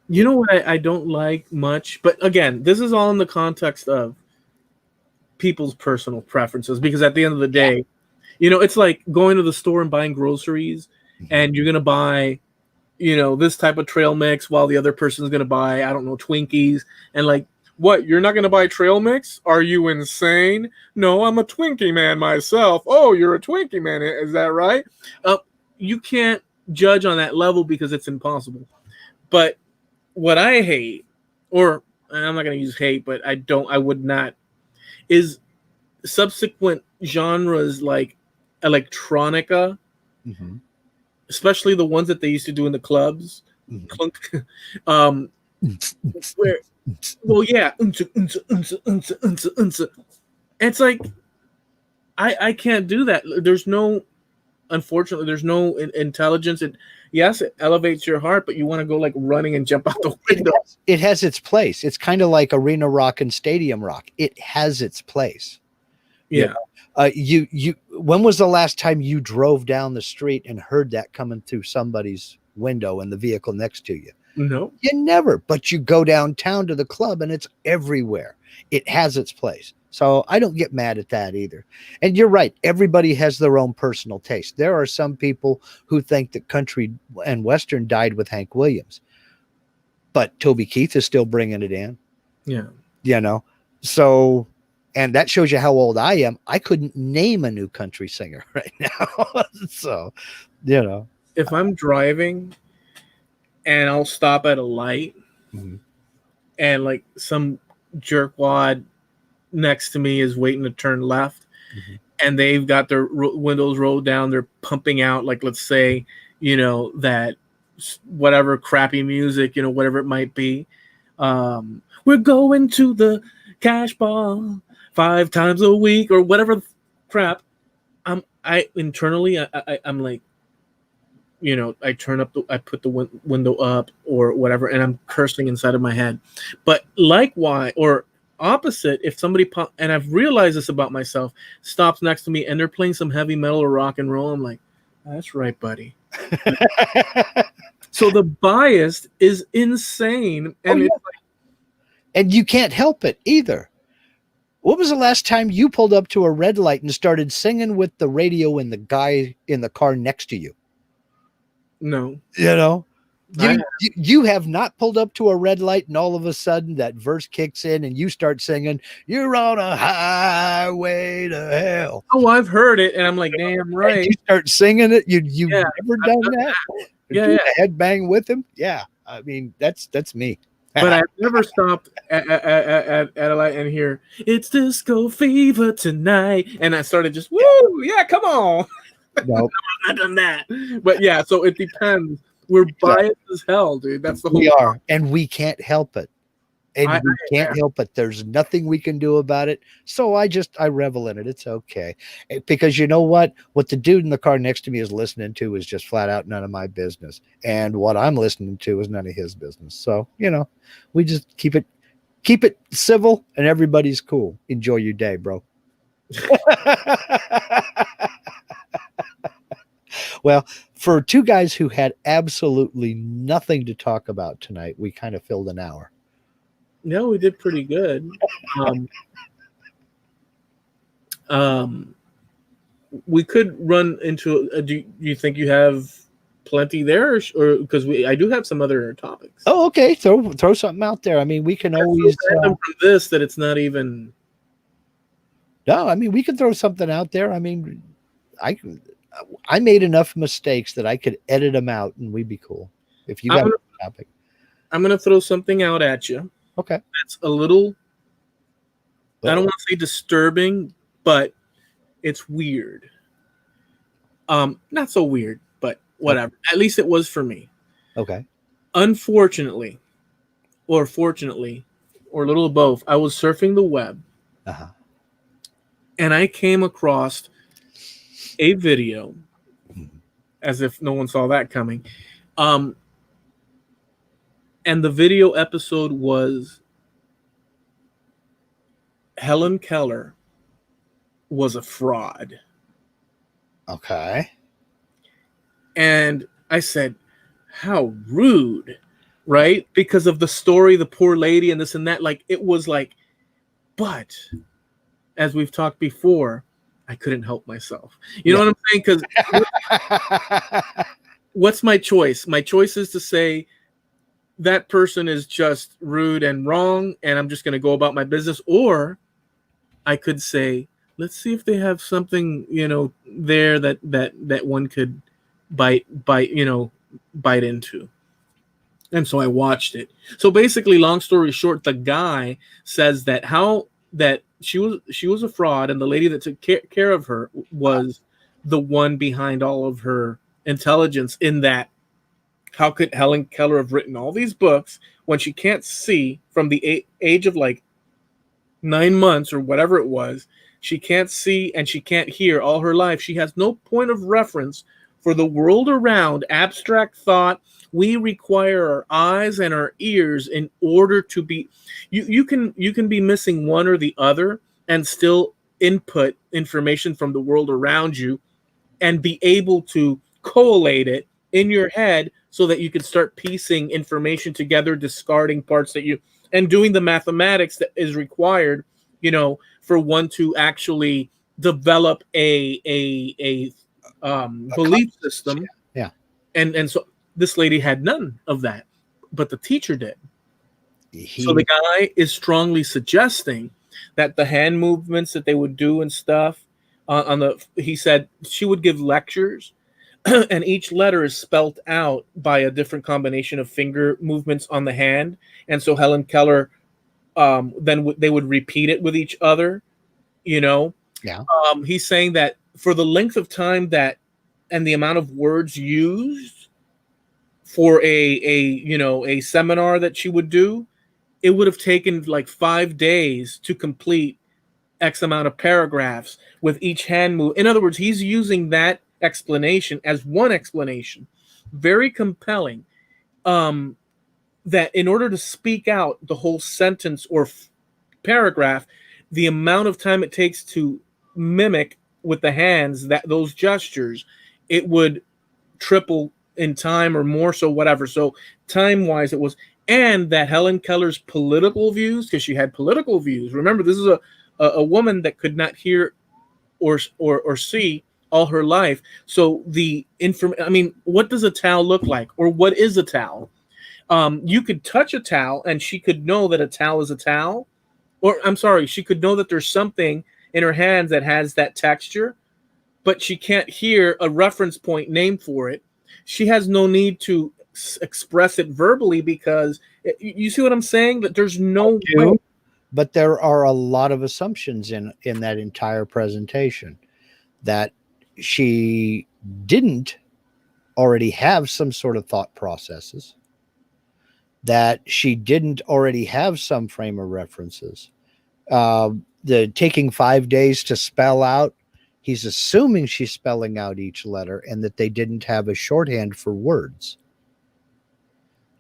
You know what I don't like much? But again, this is all in the context of people's personal preferences, because at the end of the day, it's like going to the store and buying groceries, and you're going to buy, this type of trail mix while the other person's going to buy, I don't know, Twinkies. And like, what? You're not going to buy trail mix? Are you insane? No, I'm a Twinkie man myself. Oh, you're a Twinkie man. Is that right? You can't judge on that level because it's impossible. But what I hate, or I'm not going to use hate, but I would not, is subsequent genres like electronica, especially the ones that they used to do in the clubs. Where, well, yeah, it's like I can't do that. Unfortunately, there's no intelligence. Yes, it elevates your heart, but you want to go like running and jump out the window. It has its place. It's kind of like arena rock and stadium rock. It has its place. Yeah. When was the last time you drove down the street and heard that coming through somebody's window in the vehicle next to you? No. You never. But you go downtown to the club and it's everywhere. It has its place. So I don't get mad at that either. And you're right. Everybody has their own personal taste. There are some people who think that country and Western died with Hank Williams, but Toby Keith is still bringing it in. Yeah. So, and that shows you how old I am. I couldn't name a new country singer right now. So, if I'm driving and I'll stop at a light and like some jerkwad next to me is waiting to turn left, and they've got their windows rolled down, they're pumping out, like, let's say, that whatever crappy music, whatever it might be, we're going to the cash bar 5 times a week or whatever crap. I internally I'm like, I turn up I put the window up or whatever, and I'm cursing inside of my head. But likewise, or opposite, if somebody and I've realized this about myself, stops next to me and they're playing some heavy metal or rock and roll, I'm like, that's right, buddy. So the bias is insane, and and you can't help it either. What was the last time you pulled up to a red light and started singing with the radio and the guy in the car next to you? No. You have not pulled up to a red light and all of a sudden that verse kicks in and you start singing, "You're on a highway to hell." Oh, I've heard it, and I'm like, damn right. And you start singing it. You've never done that. Yeah, do a headbang with him. Yeah, I mean that's me. But I've never stopped at a light and hear, "It's disco fever tonight," and I started just, woo, yeah, come on. No, I've not done that. But yeah, so it depends. We're biased as hell, dude. That's the whole. We are, and we can't help it. And we can't help it. There's nothing we can do about it. So I revel in it. It's okay. Because you know what? What the dude in the car next to me is listening to is just flat out none of my business. And what I'm listening to is none of his business. So, we just keep it civil and everybody's cool. Enjoy your day, bro. Well, for two guys who had absolutely nothing to talk about tonight, we kind of filled an hour. No, we did pretty good. We could run into. Do you think you have plenty there, or because I do have some other topics? Oh, okay. Throw something out there. I mean, we can always from this that it's not even. No, I mean we could throw something out there. I mean, I made enough mistakes that I could edit them out and we'd be cool. If you got a topic, I'm gonna throw something out at you. Okay. That's a little, I don't want to say disturbing, but it's weird. Not so weird, but whatever. Okay. At least it was for me. Okay. Unfortunately, or fortunately, or a little of both, I was surfing the web. And I came across a video, as if no one saw that coming. And the video episode was Helen Keller was a fraud. Okay. And I said, how rude, right? Because of the story, the poor lady and this and that. Like, it was like, but as we've talked before, I couldn't help myself. You know what I'm saying? Because what's my choice? My choice is to say that person is just rude and wrong, and I'm just going to go about my business. Or I could say, let's see if they have something, there that one could bite into. And so I watched it. So basically, long story short, the guy says that she was a fraud, and the lady that took care of her was the one behind all of her intelligence. In that, how could Helen Keller have written all these books when she can't see from the age of like 9 months or whatever it was? She can't see and she can't hear all her life. She has no point of reference for the world around, abstract thought. We require our eyes and our ears in order to be. You can be missing one or the other and still input information from the world around you and be able to collate it in your head so that you can start piecing information together, discarding parts and doing the mathematics that is required, for one to actually develop a belief system. Yeah. And so this lady had none of that, but the teacher did. So the guy is strongly suggesting that the hand movements that they would do and stuff he said she would give lectures and each letter is spelt out by a different combination of finger movements on the hand. And so Helen Keller, then they would repeat it with each other, Yeah. He's saying that for the length of time and the amount of words used for a seminar that she would do, it would have taken like 5 days to complete X amount of paragraphs with each hand move. In other words, he's using that explanation as one explanation, very compelling, that in order to speak out the whole sentence or paragraph, the amount of time it takes to mimic with the hands those gestures, it would triple in time or more, so whatever. So time-wise it was. And that Helen Keller's political views, because she had political views. Remember, this is a woman that could not hear or see all her life. So what does a towel look like? Or what is a towel? You could touch a towel and she could know that a towel is a towel. Or I'm sorry, she could know that there's something in her hands that has that texture, but she can't hear a reference point name for it. She has no need to express it verbally because you see what I'm saying? That there's no way. But there are a lot of assumptions in that entire presentation that she didn't already have some sort of thought processes, that she didn't already have some frame of references. The taking 5 days to spell out, he's assuming she's spelling out each letter and that they didn't have a shorthand for words.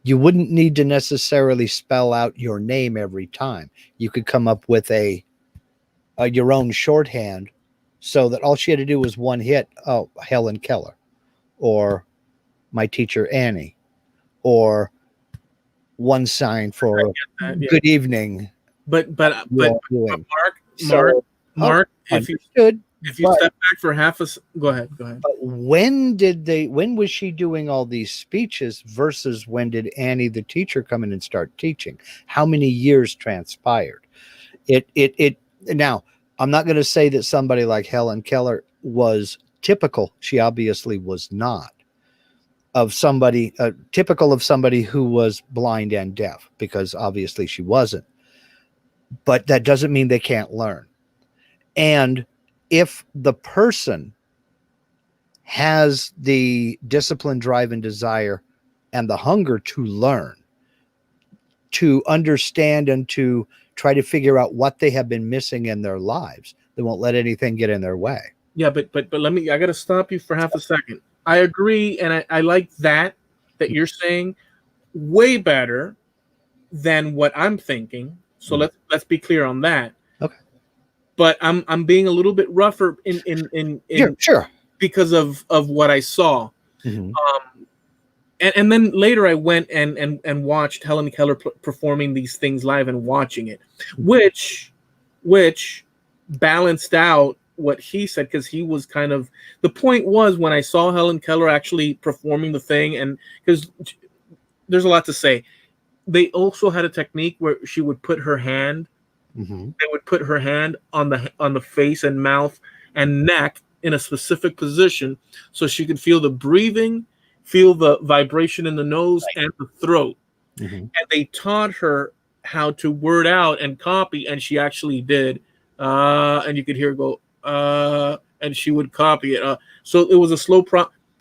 You wouldn't need to necessarily spell out your name every time. You could come up with your own shorthand so that all she had to do was one hit. Oh, Helen Keller, or my teacher Annie, or one sign for good evening. But Mark, if you step back for go ahead. But when was she doing all these speeches versus when did Annie, the teacher, come in and start teaching? How many years transpired? Now, I'm not going to say that somebody like Helen Keller was typical. She obviously was not typical of somebody who was blind and deaf, because obviously she wasn't. But that doesn't mean they can't learn. And if the person has the discipline, drive, and desire and the hunger to learn, to understand, and to try to figure out what they have been missing in their lives, they won't let anything get in their way. Yeah, but I got to stop you for half a second. I agree, and I like that you're saying way better than what I'm thinking. So let's be clear on that. Okay. But I'm being a little bit rougher in Sure. because of what I saw. Mhm. And then later I went and watched Helen Keller performing these things live and watching it, which balanced out what he said, because he was kind of, the point was, when I saw Helen Keller actually performing the thing, and because there's a lot to say, they also had a technique where she would put her hand, Mhm. they would put her hand on the face and mouth and neck in a specific position so she could feel the breathing, feel the vibration in the nose and the throat. Mhm. And they taught her how to word out and copy, and she actually did. And you could hear her go, and she would copy it. So it was a slow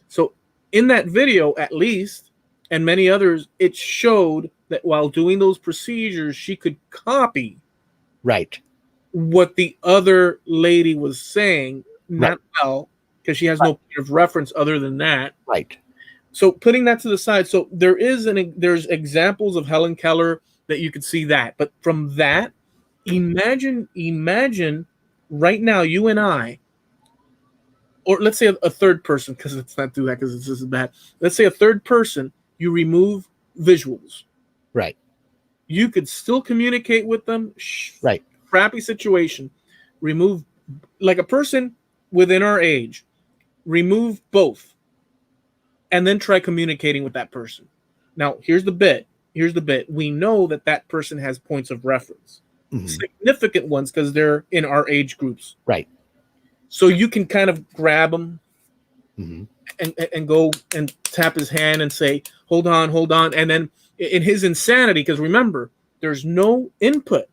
So in that video, at least, and many others, it showed that while doing those procedures, she could copy Right. what the other lady was saying, not well, because she has no point of reference other than that. Right. So putting that to the side, so there's examples of Helen Keller that you could see that, but from that, imagine right now, you and I, or let's say a third person, because let's not do that because it's just bad. Let's say a third person, you remove visuals. Right. You could still communicate with them. Right. Crappy situation. Remove, like a person within our age, remove both, and then try communicating with that person. Now, here's the bit. We know that person has points of reference, significant ones, because they're in our age groups. Right. So you can kind of grab them and go and tap his hand and say, hold on. And then in his insanity, because remember, there's no input.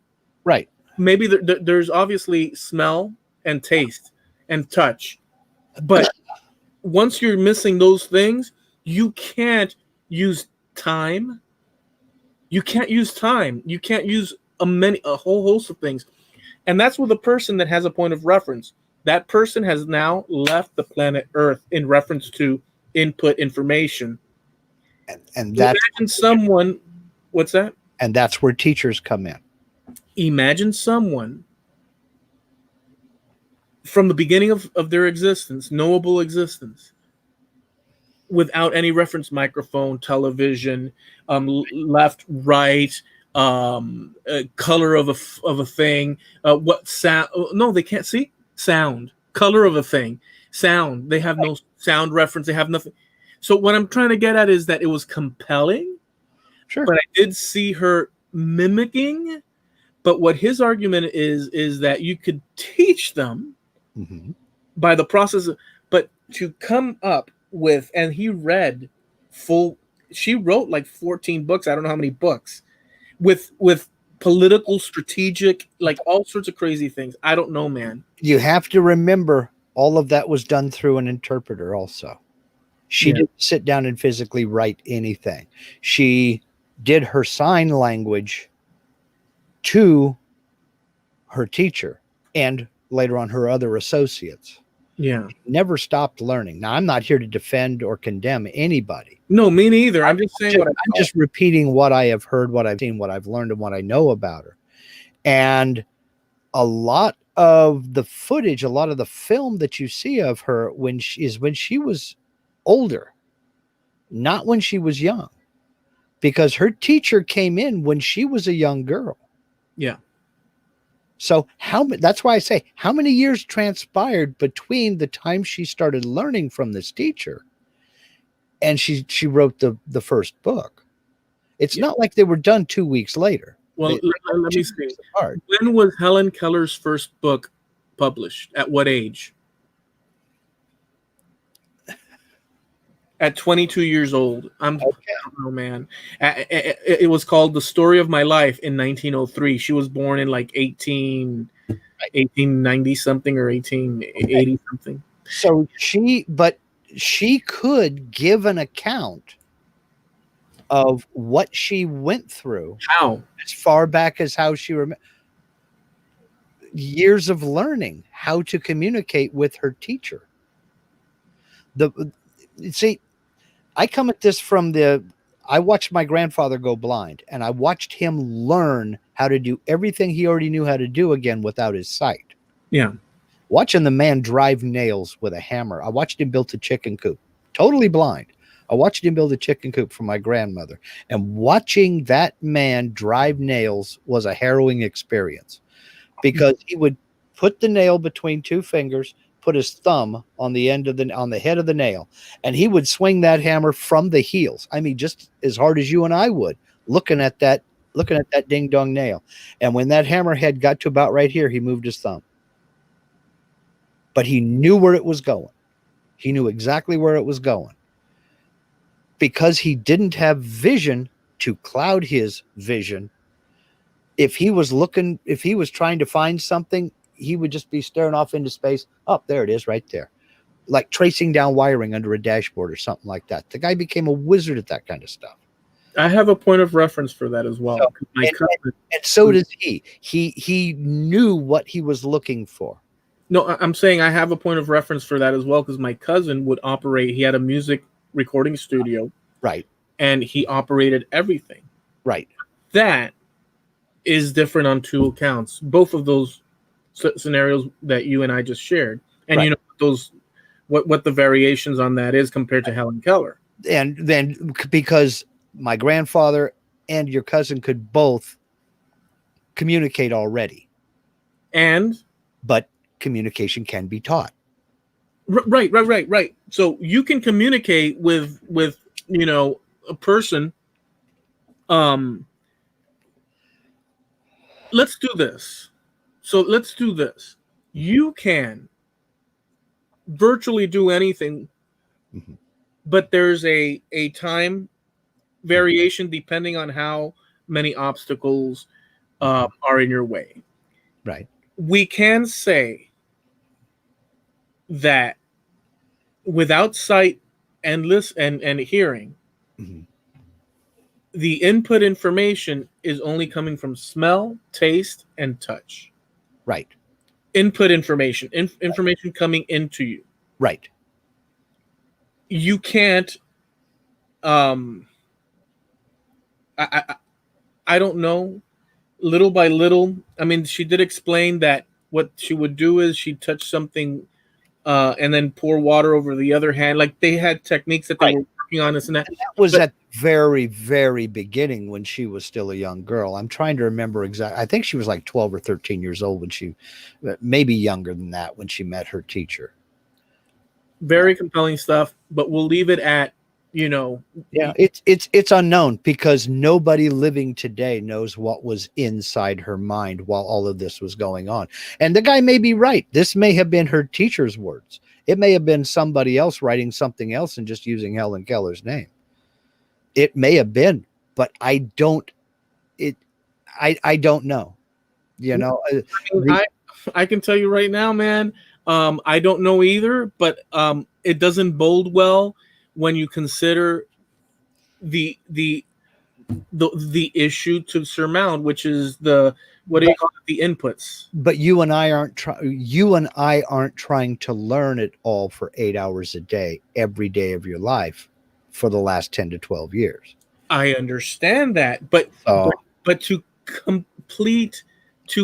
Right. Maybe there's obviously smell and taste and touch. But once you're missing those things, you can't use time. You can't use a whole host of things. And that's with a person that has a point of reference. That person has now left the planet Earth in reference to input information. And that's, imagine someone, what's that? And that's where teachers come in. Imagine someone from the beginning of their existence, knowable existence, without any reference microphone, television, left, right, color of a thing, what sound? No, they can't see sound, color of a thing, sound. They have no sound reference. They have nothing. So what I'm trying to get at is that it was compelling. Sure. But I did see her mimicking. But what his argument is that you could teach them by the process but to come up with, and he read she wrote like 14 books. I don't know how many books with political, strategic, like all sorts of crazy things. I don't know, man. You have to remember all of that was done through an interpreter also. She didn't sit down and physically write anything. She did her sign language to her teacher and later on her other associates. Yeah. Never stopped learning. Now, I'm not here to defend or condemn anybody. No, me neither. I'm just saying I'm just repeating what I have heard, what I've seen, what I've learned, and what I know about her. And a lot of the footage, a lot of the film that you see of her when she was older, not when she was young, because her teacher came in when she was a young girl. Yeah. So that's why I say, how many years transpired between the time she started learning from this teacher and she wrote the first book? It's not like they were done 2 weeks later. Well, let me see. When was Helen Keller's first book published? At what age? At 22 years old. I don't know, man. It was called The Story of My Life in 1903. She was born in like 1890 something or 1880 something. So she could give an account of what she went through. How? As far back as how she years of learning how to communicate with her teacher. See, I come at this from I watched my grandfather go blind, and I watched him learn how to do everything he already knew how to do again without his sight. Yeah. watching the man drive nails with a hammer. I watched him build a chicken coop, totally blind. I watched him build a chicken coop for my grandmother, and watching that man drive nails was a harrowing experience, because he would put the nail between two fingers, put his thumb on the head of the nail, and he would swing that hammer from the heels. I mean, just as hard as you and I would, looking at that ding dong nail. And when that hammer head got to about right here, he moved his thumb. But he knew where it was going. He knew exactly where it was going. Because he didn't have vision to cloud his vision. If he was trying to find something, he would just be staring off into space. Oh, there it is right there. Like tracing down wiring under a dashboard or something like that. The guy became a wizard at that kind of stuff. I have a point of reference for that as well. So, and so does he. He knew what he was looking for. No, I'm saying I have a point of reference for that as well, because my cousin would operate. He had a music recording studio. Right. And he operated everything. Right. That is different on two accounts. Both of those scenarios that you and I just shared. And right. you know those what the variations on that is compared to Helen Keller. And then because my grandfather and your cousin could both communicate already. But communication can be taught. Right. So you can communicate with a person. Let's do this. You can virtually do anything, mm-hmm. but there's a time variation depending on how many obstacles are in your way. Right. We can say that without sight and hearing, mm-hmm. the input information is only coming from smell, taste, and touch. Right. Input information, information coming into you. Right. You can't. I don't know. Little by little. I mean, she did explain that what she would do is she'd touch something, and then pour water over the other hand. Like they had techniques that they were working on this and that. And that was at the very, very beginning when she was still a young girl. I'm trying to remember exactly. I think she was like 12 or 13 years old when she, maybe younger than that, when she met her teacher. Very compelling stuff, but we'll leave it at, yeah, it's unknown, because nobody living today knows what was inside her mind while all of this was going on. And the guy may be right. This may have been her teacher's words. It may have been somebody else writing something else and just using Helen Keller's name. It may have been, but I don't know. I can tell you right now, man. I don't know either, but it doesn't bode well when you consider the issue to surmount, which is the inputs. But you and I aren't trying to learn it all for 8 hours a day, every day of your life, for the last 10 to 12 years. I understand that, but to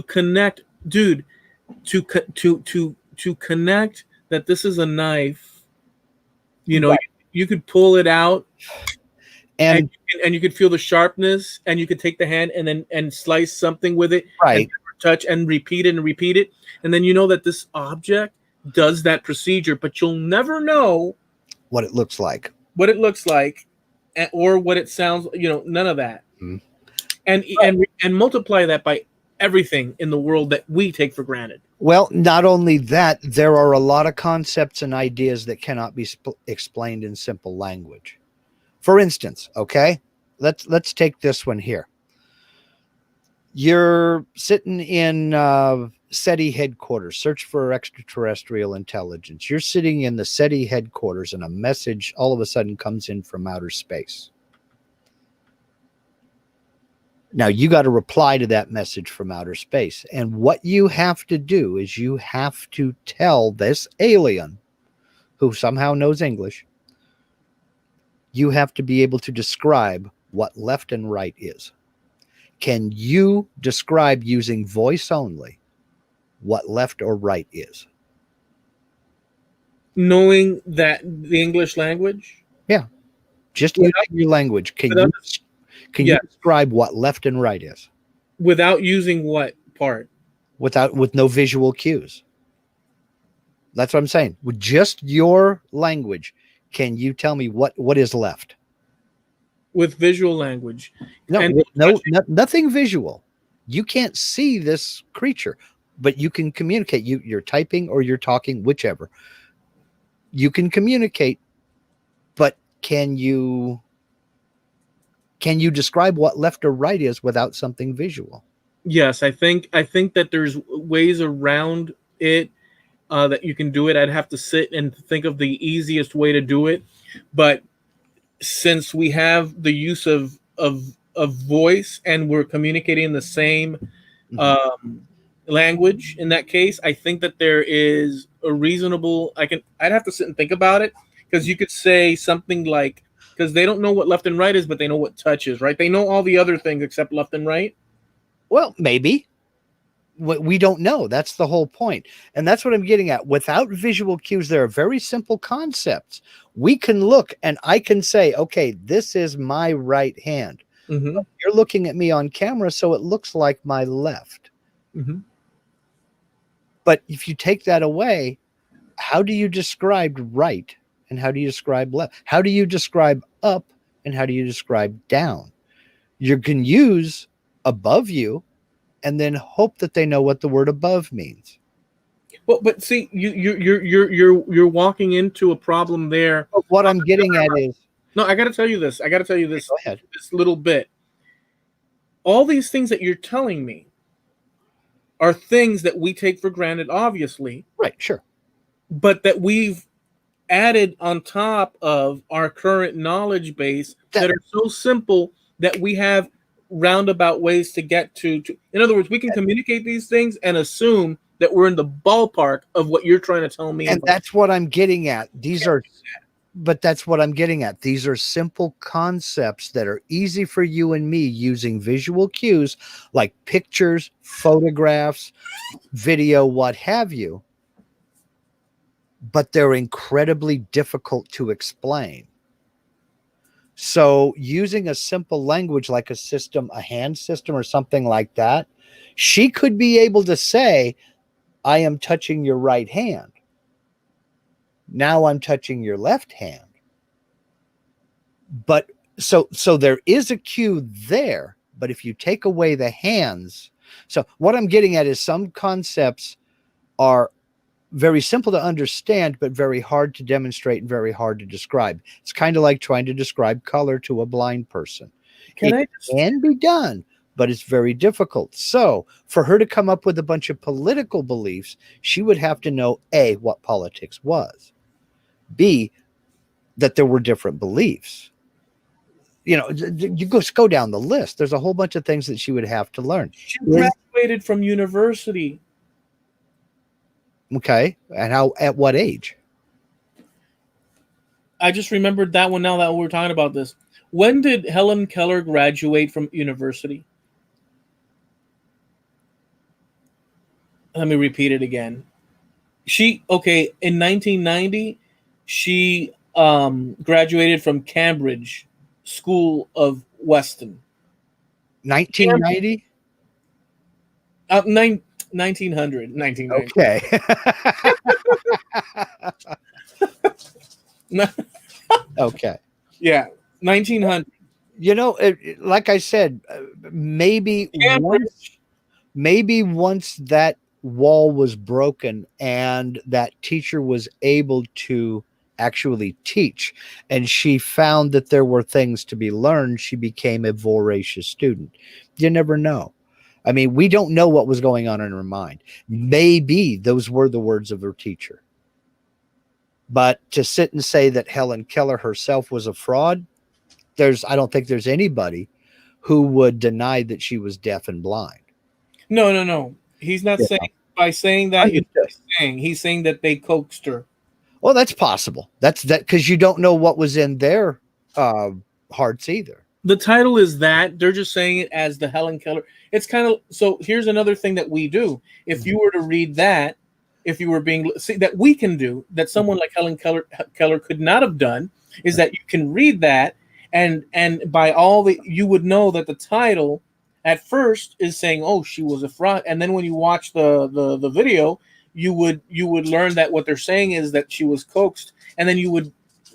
connect, dude, to connect that this is a knife, right. You could pull it out and you could feel the sharpness, and you could take the hand and slice something with it, right? And touch and repeat it, and then you know that this object does that procedure, but you'll never know what it looks like, or what it sounds. None of that. Mm-hmm. And multiply that by everything in the world that we take for granted. Well, not only that, there are a lot of concepts and ideas that cannot be explained in simple language. For instance, okay, let's take this one here. You're sitting in SETI headquarters, search for extraterrestrial intelligence. You're sitting in the SETI headquarters, and a message all of a sudden comes in from outer space. Now, you got to reply to that message from outer space. And what you have to do is you have to tell this alien, who somehow knows English, you have to be able to describe what left and right is. Can you describe, using voice only, what left or right is? knowing that the English language. Yeah, just Without, using your language. without, Can yeah, you describe what left and right is without using what part? with no visual cues? That's what I'm saying. With just your language, can you tell me what is left? With visual language. No, And nothing visual. You can't see this creature, but you can communicate. You're typing or you're talking, whichever. You can communicate, but can you describe what left or right is without something visual? yes, I think that there's ways around it that you can do it. I'd have to sit and think of the easiest way to do it, but since we have the use of voice and we're communicating in the same language in that case, I think that there is a reasonable. I'd have to sit and think about it, because you could say something like, because they don't know what left and right is, but they know what touch is, right? They know all the other things except left and right. Well, maybe. We don't know. That's the whole point. And that's what I'm getting at. Without visual cues, there are very simple concepts. We can look and I can say, okay, this is my right hand. Mm-hmm. You're looking at me on camera, so it looks like my left. Mm-hmm. But if you take that away, how do you describe right and how do you describe left? How do you describe up and how do you describe down? You can use above you and then hope that they know what the word above means. Well, but see, you're walking into a problem there. But what I'm getting at is, no, I got to tell you this. Go ahead. This little bit. All these things that you're telling me are things that we take for granted, obviously. Right, sure. But that we've added on top of our current knowledge base that are so simple that we have roundabout ways to get to. In other words, we can communicate these things and assume that we're in the ballpark of what you're trying to tell me. And that's what I'm getting at. That's what I'm getting at. These are simple concepts that are easy for you and me using visual cues like pictures, photographs, video, what have you. But they're incredibly difficult to explain. So using a simple language like a hand system or something like that, she could be able to say, I am touching your right hand. Now I'm touching your left hand. But so there is a cue there, but if you take away the hands, so what I'm getting at is some concepts are very simple to understand, but very hard to demonstrate and very hard to describe. It's kind of like trying to describe color to a blind person. It can be done, but it's very difficult. So for her to come up with a bunch of political beliefs, she would have to know A, what politics was, B, that there were different beliefs. You know, you go down the list. There's a whole bunch of things that she would have to learn. She graduated from university. Okay. And at what age? I just remembered that one now that we're talking about this. When did Helen Keller graduate from university? Let me repeat it again. In 1990, she graduated from Cambridge School of Weston. 1990? 1900. Okay. Okay. Yeah, 1900. You know, like I said, maybe once that wall was broken and that teacher was able to actually teach and she found that there were things to be learned, she became a voracious student. You never know. I mean, we don't know what was going on in her mind. Maybe those were the words of her teacher. But to sit and say that Helen Keller herself was a fraud, I don't think there's anybody who would deny that she was deaf and blind. No. He's not saying by saying that. He's saying that they coaxed her. Well, that's possible. That's because you don't know what was in their hearts either. The title is that they're just saying it as the Helen Keller. It's kind of so. Here's another thing that we do. If you were to read that, if you were being that we can do that someone like Helen Keller could not have done is that you can read that and by all the you would know that the title at first is saying, oh, she was a fraud, and then when you watch the video, you would learn that what they're saying is that she was coaxed, and then you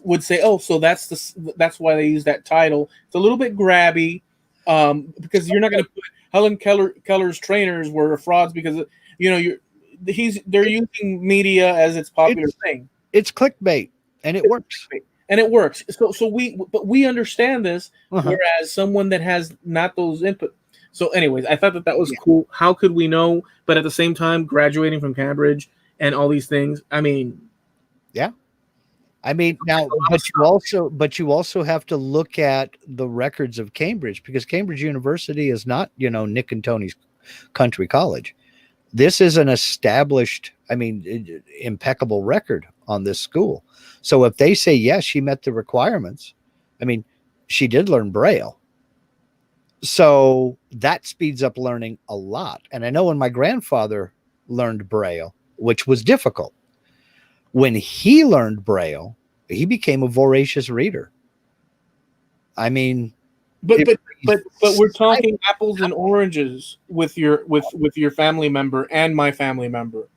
would say, oh, so that's why they use that title. It's a little bit grabby, because you're not going to put Helen Keller's trainers were frauds because they're using media as its popular thing. It's clickbait, and it works. And it works. So we understand this, whereas someone that has not those input. So, anyways, I thought that was cool. How could we know? But at the same time, graduating from Cambridge and all these things. I mean, yeah. I mean, now, but you also have to look at the records of Cambridge, because Cambridge University is not, Nick and Tony's country college. This is an established, impeccable record on this school. So if they say, yes, she met the requirements, she did learn Braille. So that speeds up learning a lot. And I know when my grandfather learned Braille, which was difficult, when he learned Braille, he became a voracious reader. But we're talking apples and oranges with your family member and my family member.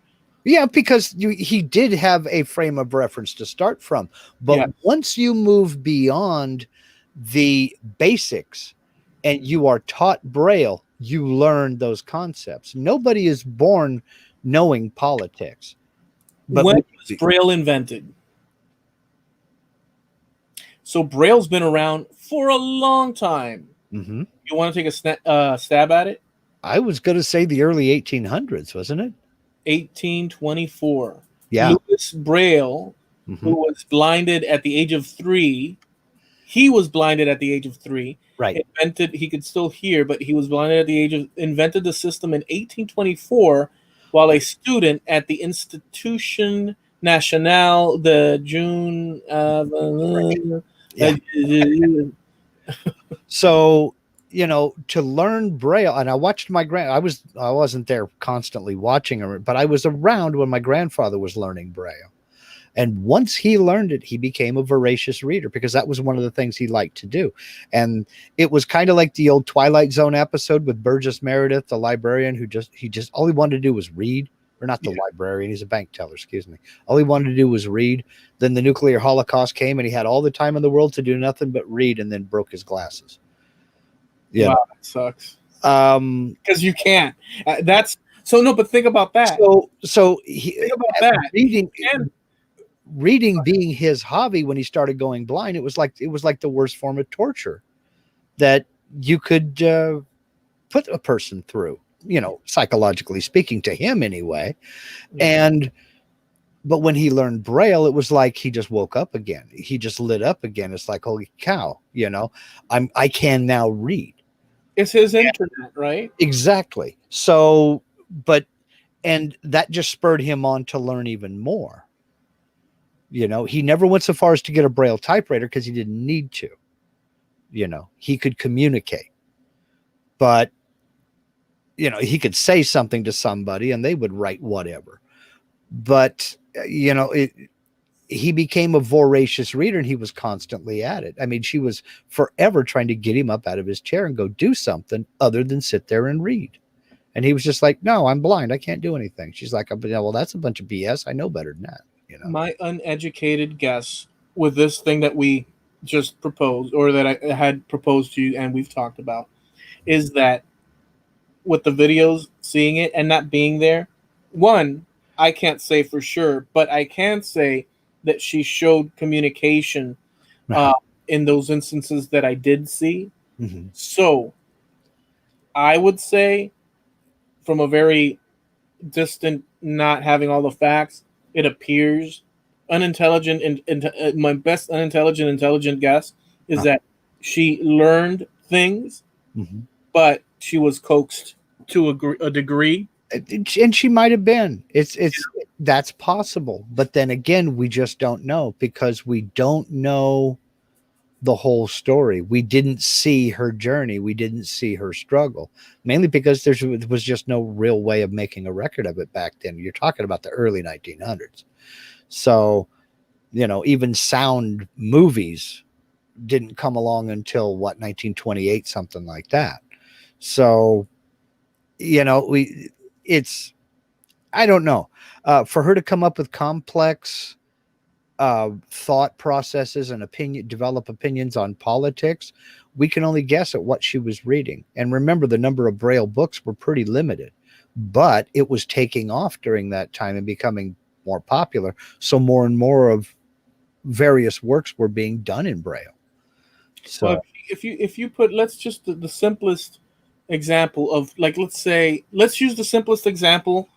Yeah, because he did have a frame of reference to start from. But once you move beyond the basics and you are taught Braille, you learn those concepts. Nobody is born knowing politics. But when was Braille invented? So Braille's been around for a long time. Mm-hmm. You want to take a stab at it? I was going to say the early 1800s, wasn't it? 1824. Yeah. Louis Braille, who was blinded at the age of 3. He was blinded at the age of 3. Right. He could still hear, but he was blinded at the age of, invented the system in 1824 while a student at the Institution Nationale de June. So, to learn Braille, and I watched I wasn't there constantly watching her, but I was around when my grandfather was learning Braille. And once he learned it, he became a voracious reader, because that was one of the things he liked to do. And it was kind of like the old Twilight Zone episode with Burgess Meredith, the librarian, who all he wanted to do was read. Or not the librarian, he's a bank teller, excuse me. All he wanted to do was read. Then the nuclear holocaust came, and he had all the time in the world to do nothing but read, and then broke his glasses. Yeah. Wow, that sucks. Because you can't. But think about that. So think about that. Reading being his hobby, when he started going blind, it was like the worst form of torture that you could put a person through. Psychologically speaking, to him anyway. But when he learned Braille, it was like he just woke up again. He just lit up again. It's like, holy cow, I can now read. It's his internet, right? Exactly. So, and that just spurred him on to learn even more. He never went so far as to get a Braille typewriter because he didn't need to. He could communicate. But he could say something to somebody and they would write whatever. But, he became a voracious reader, and he was constantly at it. She was forever trying to get him up out of his chair and go do something other than sit there and read. And he was just like, no, I'm blind. I can't do anything. She's like, well, that's a bunch of BS. I know better than that. My uneducated guess with this thing that we just proposed, or that I had proposed to you and we've talked about, is that with the videos, seeing it and not being there, one, I can't say for sure, but I can say that she showed communication in those instances that I did see. Mm-hmm. So I would say, from a very distant, not having all the facts, it appears unintelligent. And my best intelligent guess is that she learned things, but she was coaxed to a degree. And she might have been. That's possible. But then again, we just don't know, because we don't know the whole story. We didn't see her journey. We didn't see her struggle, mainly because there was just no real way of making a record of it back then. You're talking about the early 1900s. So, even sound movies didn't come along until 1928, something like that. So, I don't know. For her to come up with complex thought processes and develop opinions on politics, we can only guess at what she was reading. And remember, the number of Braille books were pretty limited, but it was taking off during that time and becoming more popular. So more and more of various works were being done in Braille. So well, if you put, let's just the simplest example of, like, let's use the simplest example,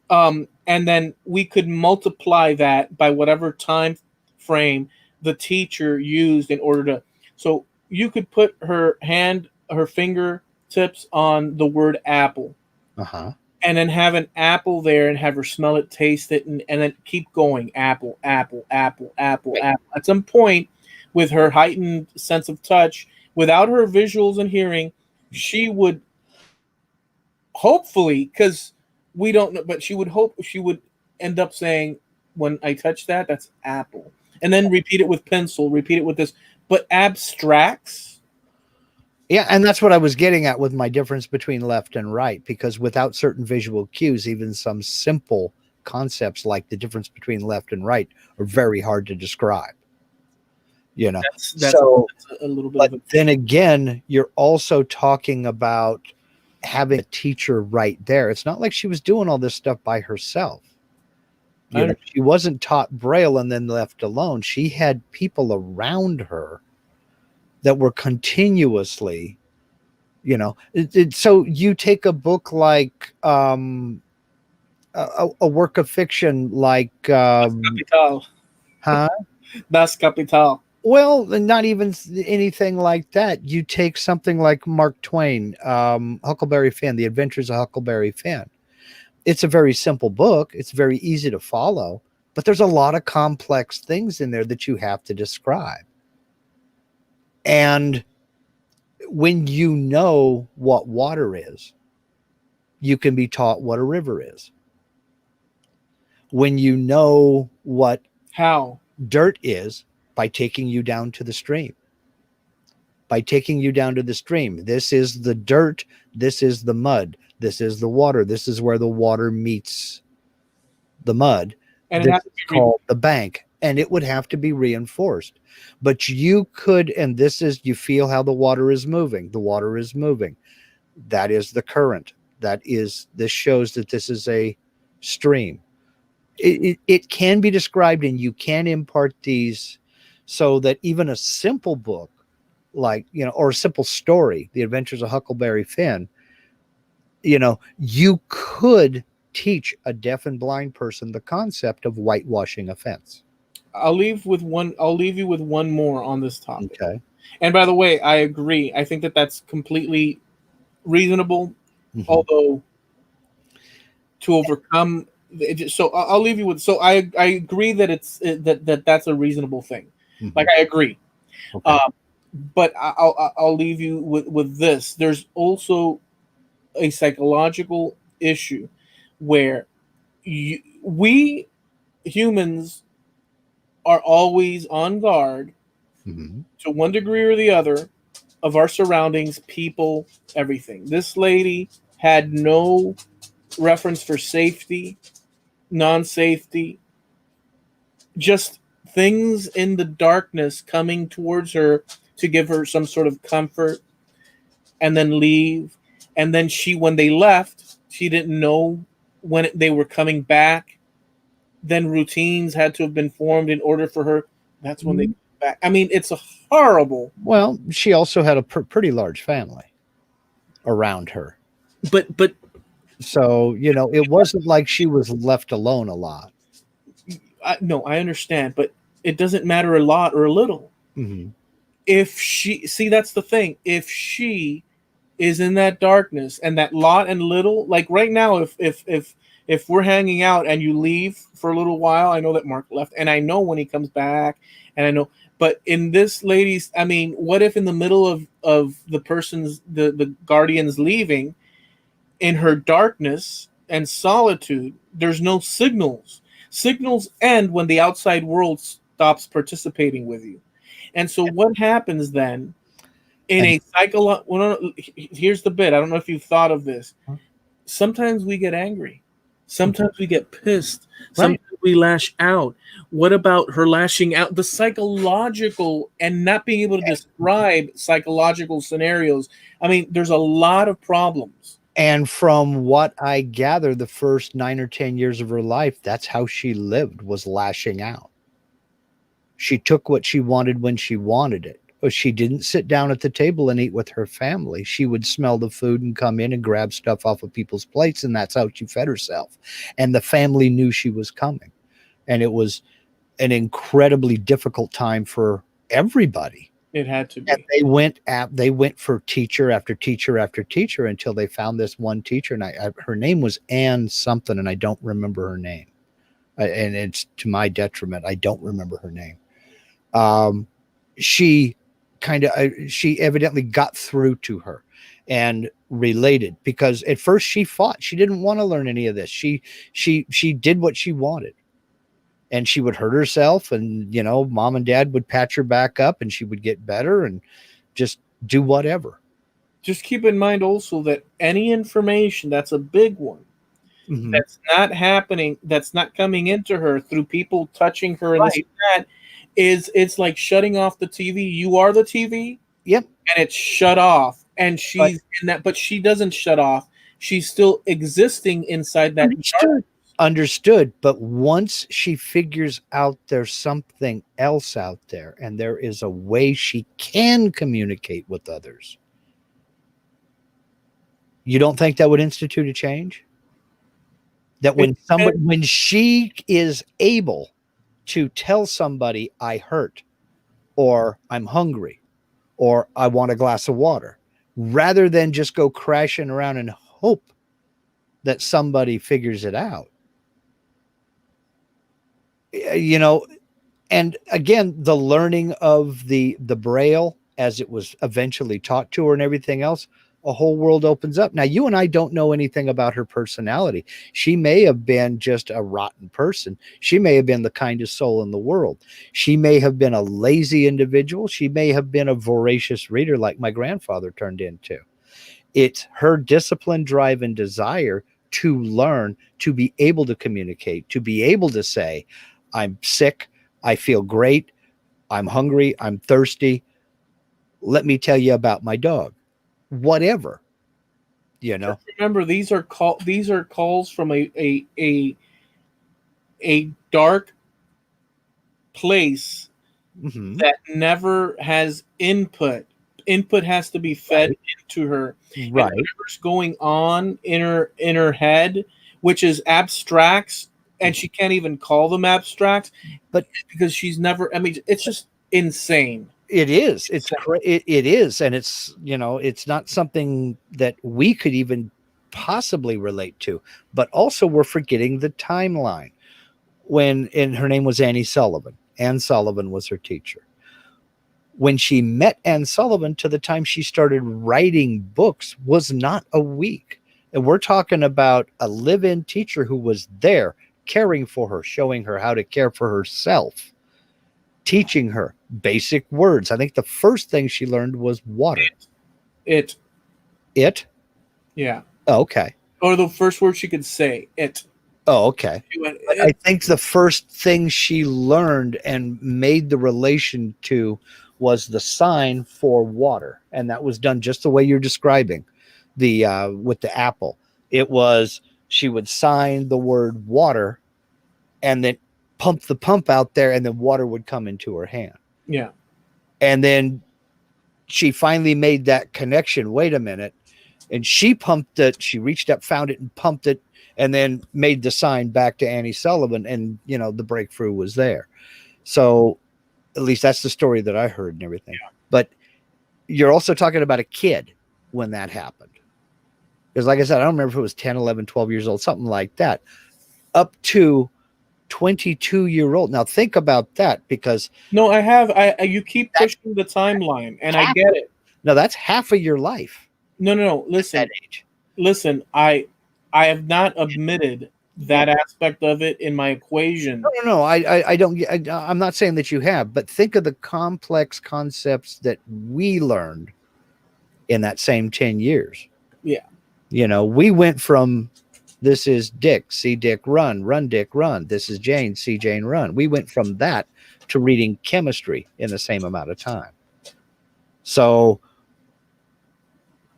and then we could multiply that by whatever time frame the teacher used in order to. So you could put her fingertips on the word apple, and then have an apple there and have her smell it, taste it, and then keep going. Apple, apple, apple, apple, Right. apple. At some point, with her heightened sense of touch, without her visuals and hearing, she would hopefully, because we don't know, but she would end up saying, when I touch that, that's apple. And then repeat it with pencil, repeat it with this. But abstracts. Yeah, and that's what I was getting at with my difference between left and right, because without certain visual cues, even some simple concepts like the difference between left and right are very hard to describe. That's so a little bit but of then again, you're also talking about having a teacher right there. It's not like she was doing all this stuff by herself. She wasn't taught Braille and then left alone. She had people around her that were continuously, so you take a book like a work of fiction like Capital. huh? Das Capital. Well, not even anything like that. You take something like Mark Twain, Huckleberry Finn, The Adventures of Huckleberry Finn. It's a very simple book. It's very easy to follow, but there's a lot of complex things in there that you have to describe. And when you know what water is, you can be taught what a river is. When you know what dirt is, by taking you down to the stream. This is the dirt. This is the mud. This is the water. This is where the water meets the mud. And this is called the bank. And it would have to be reinforced. But you could, and this is, you feel how the water is moving. The water is moving. That is the current. This shows that this is a stream. It can be described, and you can impart these, so that even a simple book like, or a simple story, The Adventures of Huckleberry Finn, you could teach a deaf and blind person the concept of whitewashing a fence. I'll leave you with one more on this topic. Okay. And by the way, I agree. I think that that's completely reasonable, although to overcome. So I'll leave you with. So I agree that that's a reasonable thing. Like, I agree. Okay. But I'll leave you with this. There's also a psychological issue where we humans are always on guard to one degree or the other of our surroundings, people, everything. This lady had no reference for safety, non-safety, just things in the darkness coming towards her to give her some sort of comfort, and then leave. And then when they left, she didn't know when they were coming back. Then routines had to have been formed in order for her. That's when they came back. I mean, it's a horrible. Well, she also had a pretty large family around her. But so, it wasn't like she was left alone a lot. No, I understand, but it doesn't matter a lot or a little. If that's the thing. If she is in that darkness and that lot and little, like right now, if if we're hanging out and you leave for a little while, I know that Mark left, and I know when he comes back, and I know. But in this lady's, I mean, what if in the middle of the person's the guardian's leaving, in her darkness and solitude, there's no signals. Signals end when the outside world stops participating with you. And so what happens then in a psychological, well, no, here's the bit. I don't know if you've thought of this. Sometimes we get angry. Sometimes we get pissed. Sometimes we lash out. What about her lashing out? The psychological and not being able to describe psychological scenarios. I mean, there's a lot of problems. And from what I gather, the first 9 or 10 years of her life, that's how she lived, was lashing out. She took what she wanted when she wanted it. But she didn't sit down at the table and eat with her family. She would smell the food and come in and grab stuff off of people's plates, and that's how she fed herself. And the family knew she was coming. And it was an incredibly difficult time for everybody. It had to be. And they went for teacher after teacher after teacher until they found this one teacher. And her name was Ann something, and I don't remember her name. And it's to my detriment. I don't remember her name. She evidently got through to her and related, because at first she fought. She didn't want to learn any of this. She did what she wanted, and she would hurt herself, and, you know, mom and dad would patch her back up and she would get better and just do whatever. Just keep in mind also that any information, that's a big one, that's not happening, that's not coming into her through people touching her and this and that, it's like shutting off the TV. You are the TV. Yep. And it's shut off. And she's in that, but she doesn't shut off. She's still existing inside that. Understood. But once she figures out there's something else out there, and there is a way she can communicate with others, you don't think that would institute a change? That when she is able to tell somebody, I hurt, or I'm hungry, or I want a glass of water, rather than just go crashing around and hope that somebody figures it out. You know, and again, the learning of the Braille as it was eventually taught to her and everything else, a whole world opens up. Now, you and I don't know anything about her personality. She may have been just a rotten person. She may have been the kindest soul in the world. She may have been a lazy individual. She may have been a voracious reader like my grandfather turned into. It's her discipline, drive, and desire to learn, to be able to communicate, to be able to say, I'm sick, I feel great, I'm hungry, I'm thirsty. Let me tell you about my dog. Whatever, you know. Just remember, these are calls from a dark place that never has input. Input has to be fed into her. Right. And whatever's going on in her head, which is abstracts, and she can't even call them abstracts, but because she's never. I mean, it's just insane. It is. It is, and it's, you know, it's not something that we could even possibly relate to. But also, we're forgetting the timeline. And her name was Annie Sullivan. Ann Sullivan was her teacher. When she met Ann Sullivan to the time she started writing books was not a week. And we're talking about a live-in teacher who was there caring for her, showing her how to care for herself, teaching her basic words. I think the first thing she learned was water. It? Yeah. Oh, okay. Or the first word she could say, it. Oh, okay. I think the first thing she learned and made the relation to was the sign for water. And that was done just the way you're describing with the apple. It was, she would sign the word water and then pump the pump out there, and then water would come into her hand. Yeah. And then she finally made that connection. Wait a minute. And she pumped it. She reached up, found it, and pumped it, and then made the sign back to Annie Sullivan. And, you know, the breakthrough was there. So at least that's the story that I heard and everything. Yeah. But you're also talking about a kid when that happened. Because like I said, I don't remember if it was 10, 11, 12 years old, something like that, up to 22-year-old. Now think about that, because No, you keep pushing the timeline, and I get it. now that's half of your life No. at that Listen, age. listen. I have not admitted that aspect of it in my equation. No. I don't. I'm not saying that you have, but think of the complex concepts that we learned in that same 10 years. Yeah. We went from this is Dick, see Dick run, run Dick run. This is Jane, see Jane run. We went from that to reading chemistry in the same amount of time. So,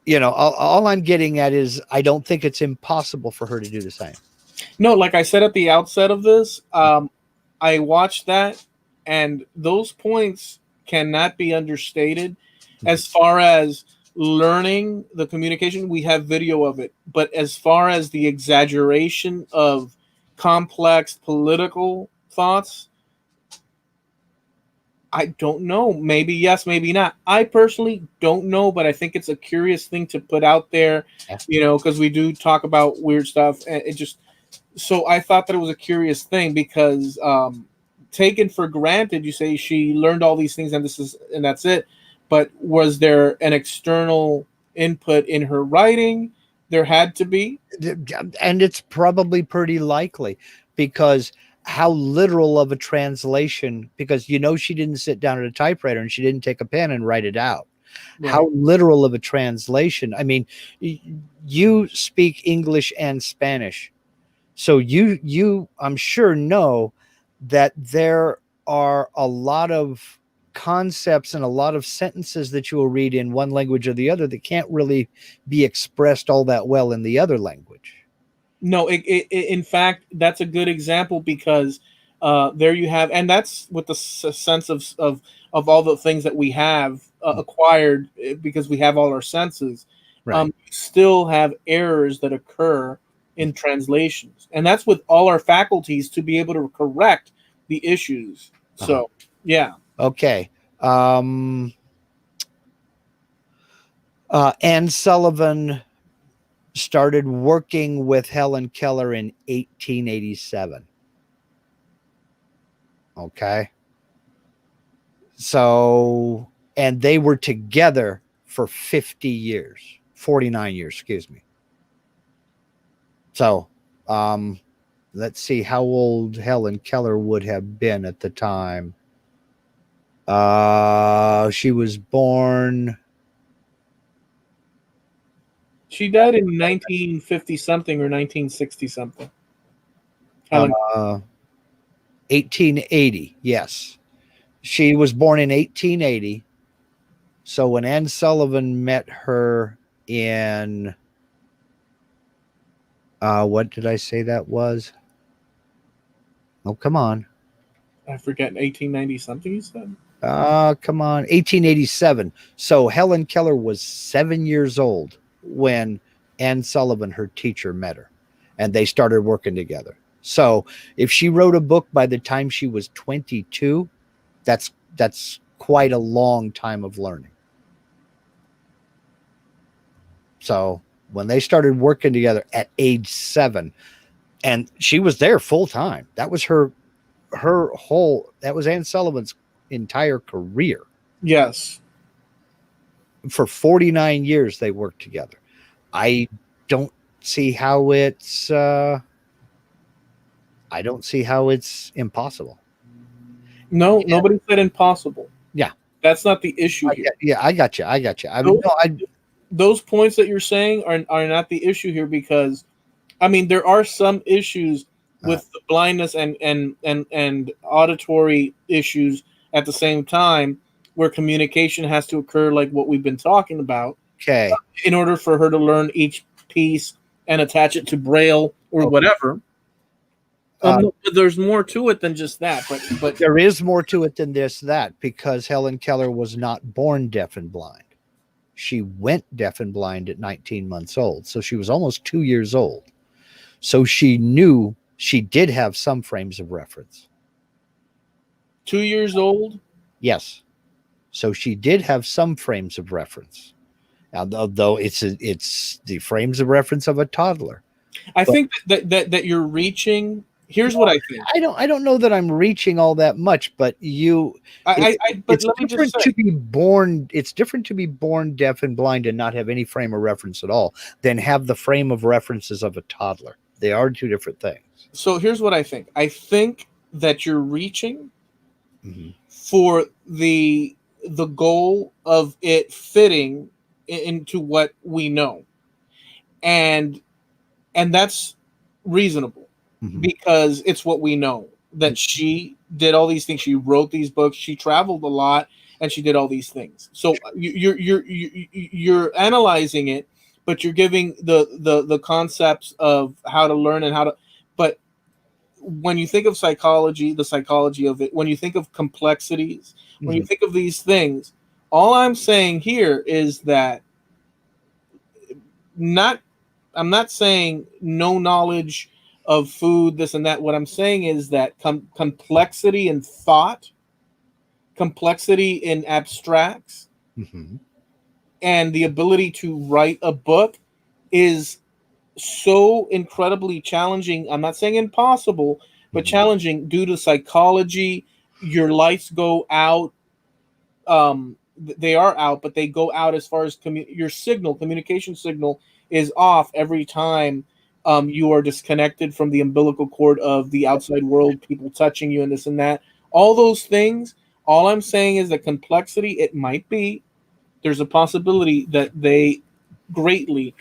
all I'm getting at is I don't think it's impossible for her to do the same. No, like I said at the outset of this, I watched that, and those points cannot be understated. As far as learning the communication, we have video of it. But as far as the exaggeration of complex political thoughts, I don't know. Maybe yes, maybe not. I personally don't know, but I think it's a curious thing to put out there, because we do talk about weird stuff, and it just. So I thought that it was a curious thing because taken for granted, you say she learned all these things and that's it. But was there an external input in her writing? There had to be. And it's probably pretty likely, because how literal of a translation, because she didn't sit down at a typewriter and she didn't take a pen and write it out. Right. How literal of a translation. I mean, you speak English and Spanish. So you I'm sure know that there are a lot of concepts and a lot of sentences that you will read in one language or the other that can't really be expressed all that well in the other language. No, in fact, that's a good example, because there you have, and that's with the sense of all the things that we have acquired because we have all our senses. Right. You still have errors that occur in translations, and that's with all our faculties to be able to correct the issues. So, yeah. Okay. Anne Sullivan started working with Helen Keller in 1887. Okay. So, and they were together for 49 years, excuse me. So, let's see how old Helen Keller would have been at the time. She was born. She died in 1950 something or 1960 something. 1880. Yes. She was born in 1880. So when Anne Sullivan met her in, what did I say that was? Oh, come on. I forget, 1890 something you said? Come on. 1887. So Helen Keller was 7 years old when Anne Sullivan, her teacher, met her, and they started working together. So if she wrote a book by the time she was 22, that's quite a long time of learning. So when they started working together at age 7, and she was there full time, that was that was Anne Sullivan's entire career. Yes. For 49 years they worked together. I don't see how it's impossible. No, nobody said impossible. Yeah. That's not the issue here. Yeah, I got you. Those points that you're saying are not the issue here, because I mean there are some issues with the blindness and auditory issues at the same time, where communication has to occur, like what we've been talking about. Okay. In order for her to learn each piece and attach it to Braille or whatever. There's more to it than just that, but there is more to it than that, because Helen Keller was not born deaf and blind. She went deaf and blind at 19 months old. So she was almost 2 years old. So she knew she did have some frames of reference. 2 years old? Yes. So she did have some frames of reference. although it's the frames of reference of a toddler. I think that you're reaching. Here's what I think. I don't know that I'm reaching all that much, but But it's let me just different say, to be born. It's different to be born deaf and blind and not have any frame of reference at all than have the frame of references of a toddler. They are two different things. so here's what I think. I think that you're reaching Mm-hmm. for the goal of it fitting into what we know, and that's reasonable Mm-hmm. because it's what we know, that she did all these things. She wrote these books, she traveled a lot, and she did all these things. So you're analyzing it, but you're giving the concepts of how to learn and how to. But when you think of psychology, the psychology of it, when you think of complexities, when you think of these things, all I'm saying here is that not I'm not saying no knowledge of food, this and that. What I'm saying is that complexity in thought, complexity in abstracts, Mm-hmm. and the ability to write a book is so incredibly challenging. I'm not saying impossible, but challenging due to psychology. Your lights go out. They are out, but they go out as far as your communication signal is off every time you are disconnected from the umbilical cord of the outside world, people touching you and this and that. All those things. All I'm saying is that complexity, it might be, there's a possibility that they greatly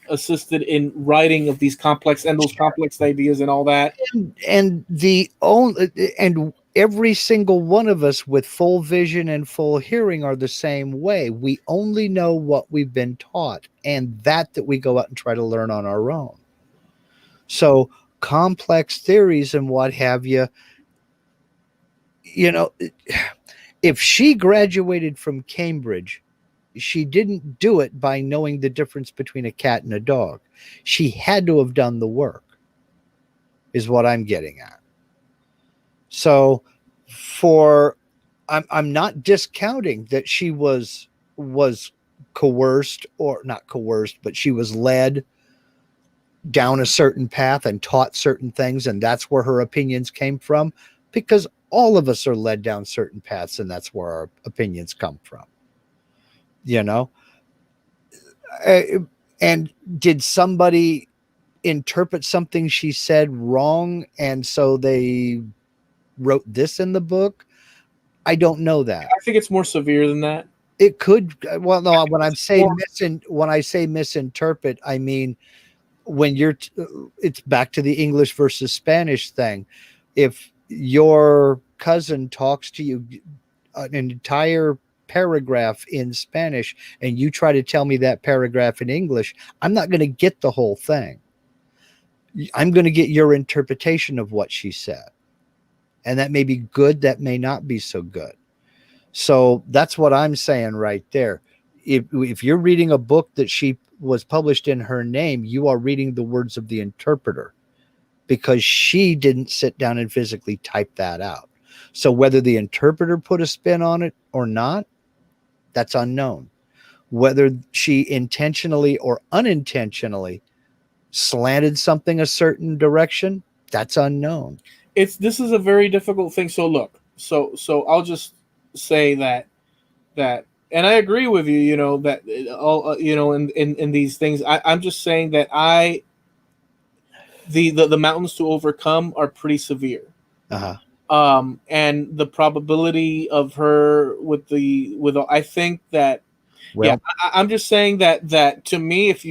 assisted in writing of these complex ideas and all that. And every single one of us with full vision and full hearing are the same way. We only know what we've been taught, and that we go out and try to learn on our own. So complex theories and what have you, if she graduated from Cambridge, she didn't do it by knowing the difference between a cat and a dog. She had to have done the work, is what I'm getting at. So I'm not discounting that she was coerced, or not coerced, but she was led down a certain path and taught certain things, and that's where her opinions came from, because all of us are led down certain paths, and that's where our opinions come from. And did somebody interpret something she said wrong, and so they wrote this in the book? I don't know that. I think it's more severe than that. It could. Well, no. When I say misinterpret, I mean when it's back to the English versus Spanish thing. If your cousin talks to you an entire paragraph in Spanish and you try to tell me that paragraph in English, I'm not going to get the whole thing. I'm going to get your interpretation of what she said. And that may be good, that may not be so good. So that's what I'm saying right there. If you're reading a book that she was published in her name, you are reading the words of the interpreter, because she didn't sit down and physically type that out. So whether the interpreter put a spin on it or not, that's unknown. Whether she intentionally or unintentionally slanted something a certain direction, that's unknown. This is a very difficult thing. So look, so I'll just say that, and I agree with you, that all, in these things, I'm just saying that the mountains to overcome are pretty severe. And the probability of her I think that, I'm just saying that to me, if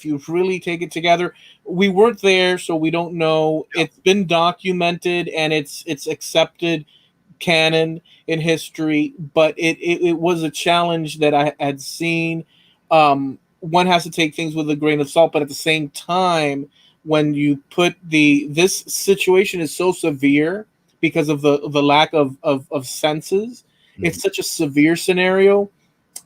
you really take it together, we weren't there, so we don't know. It's been documented and it's accepted canon in history, but it was a challenge that I had seen. One has to take things with a grain of salt, but at the same time, when you put this situation is so severe because of the lack of senses, it's such a severe scenario.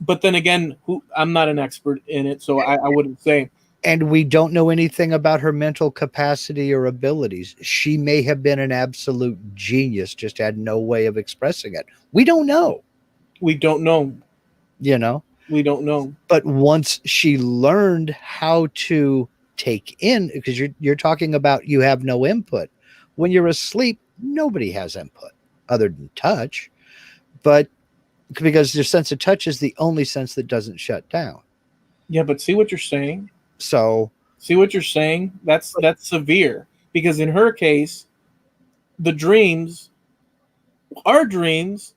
But then again, I'm not an expert in it, so I wouldn't say. And we don't know anything about her mental capacity or abilities. She may have been an absolute genius, just had no way of expressing it. We don't know. We don't know. We don't know. But once she learned how to take in, because you're talking about you have no input. When you're asleep, nobody has input other than touch. But because your sense of touch is the only sense that doesn't shut down. Yeah, but see what you're saying? So see what you're saying? That's severe. Because in her case, our dreams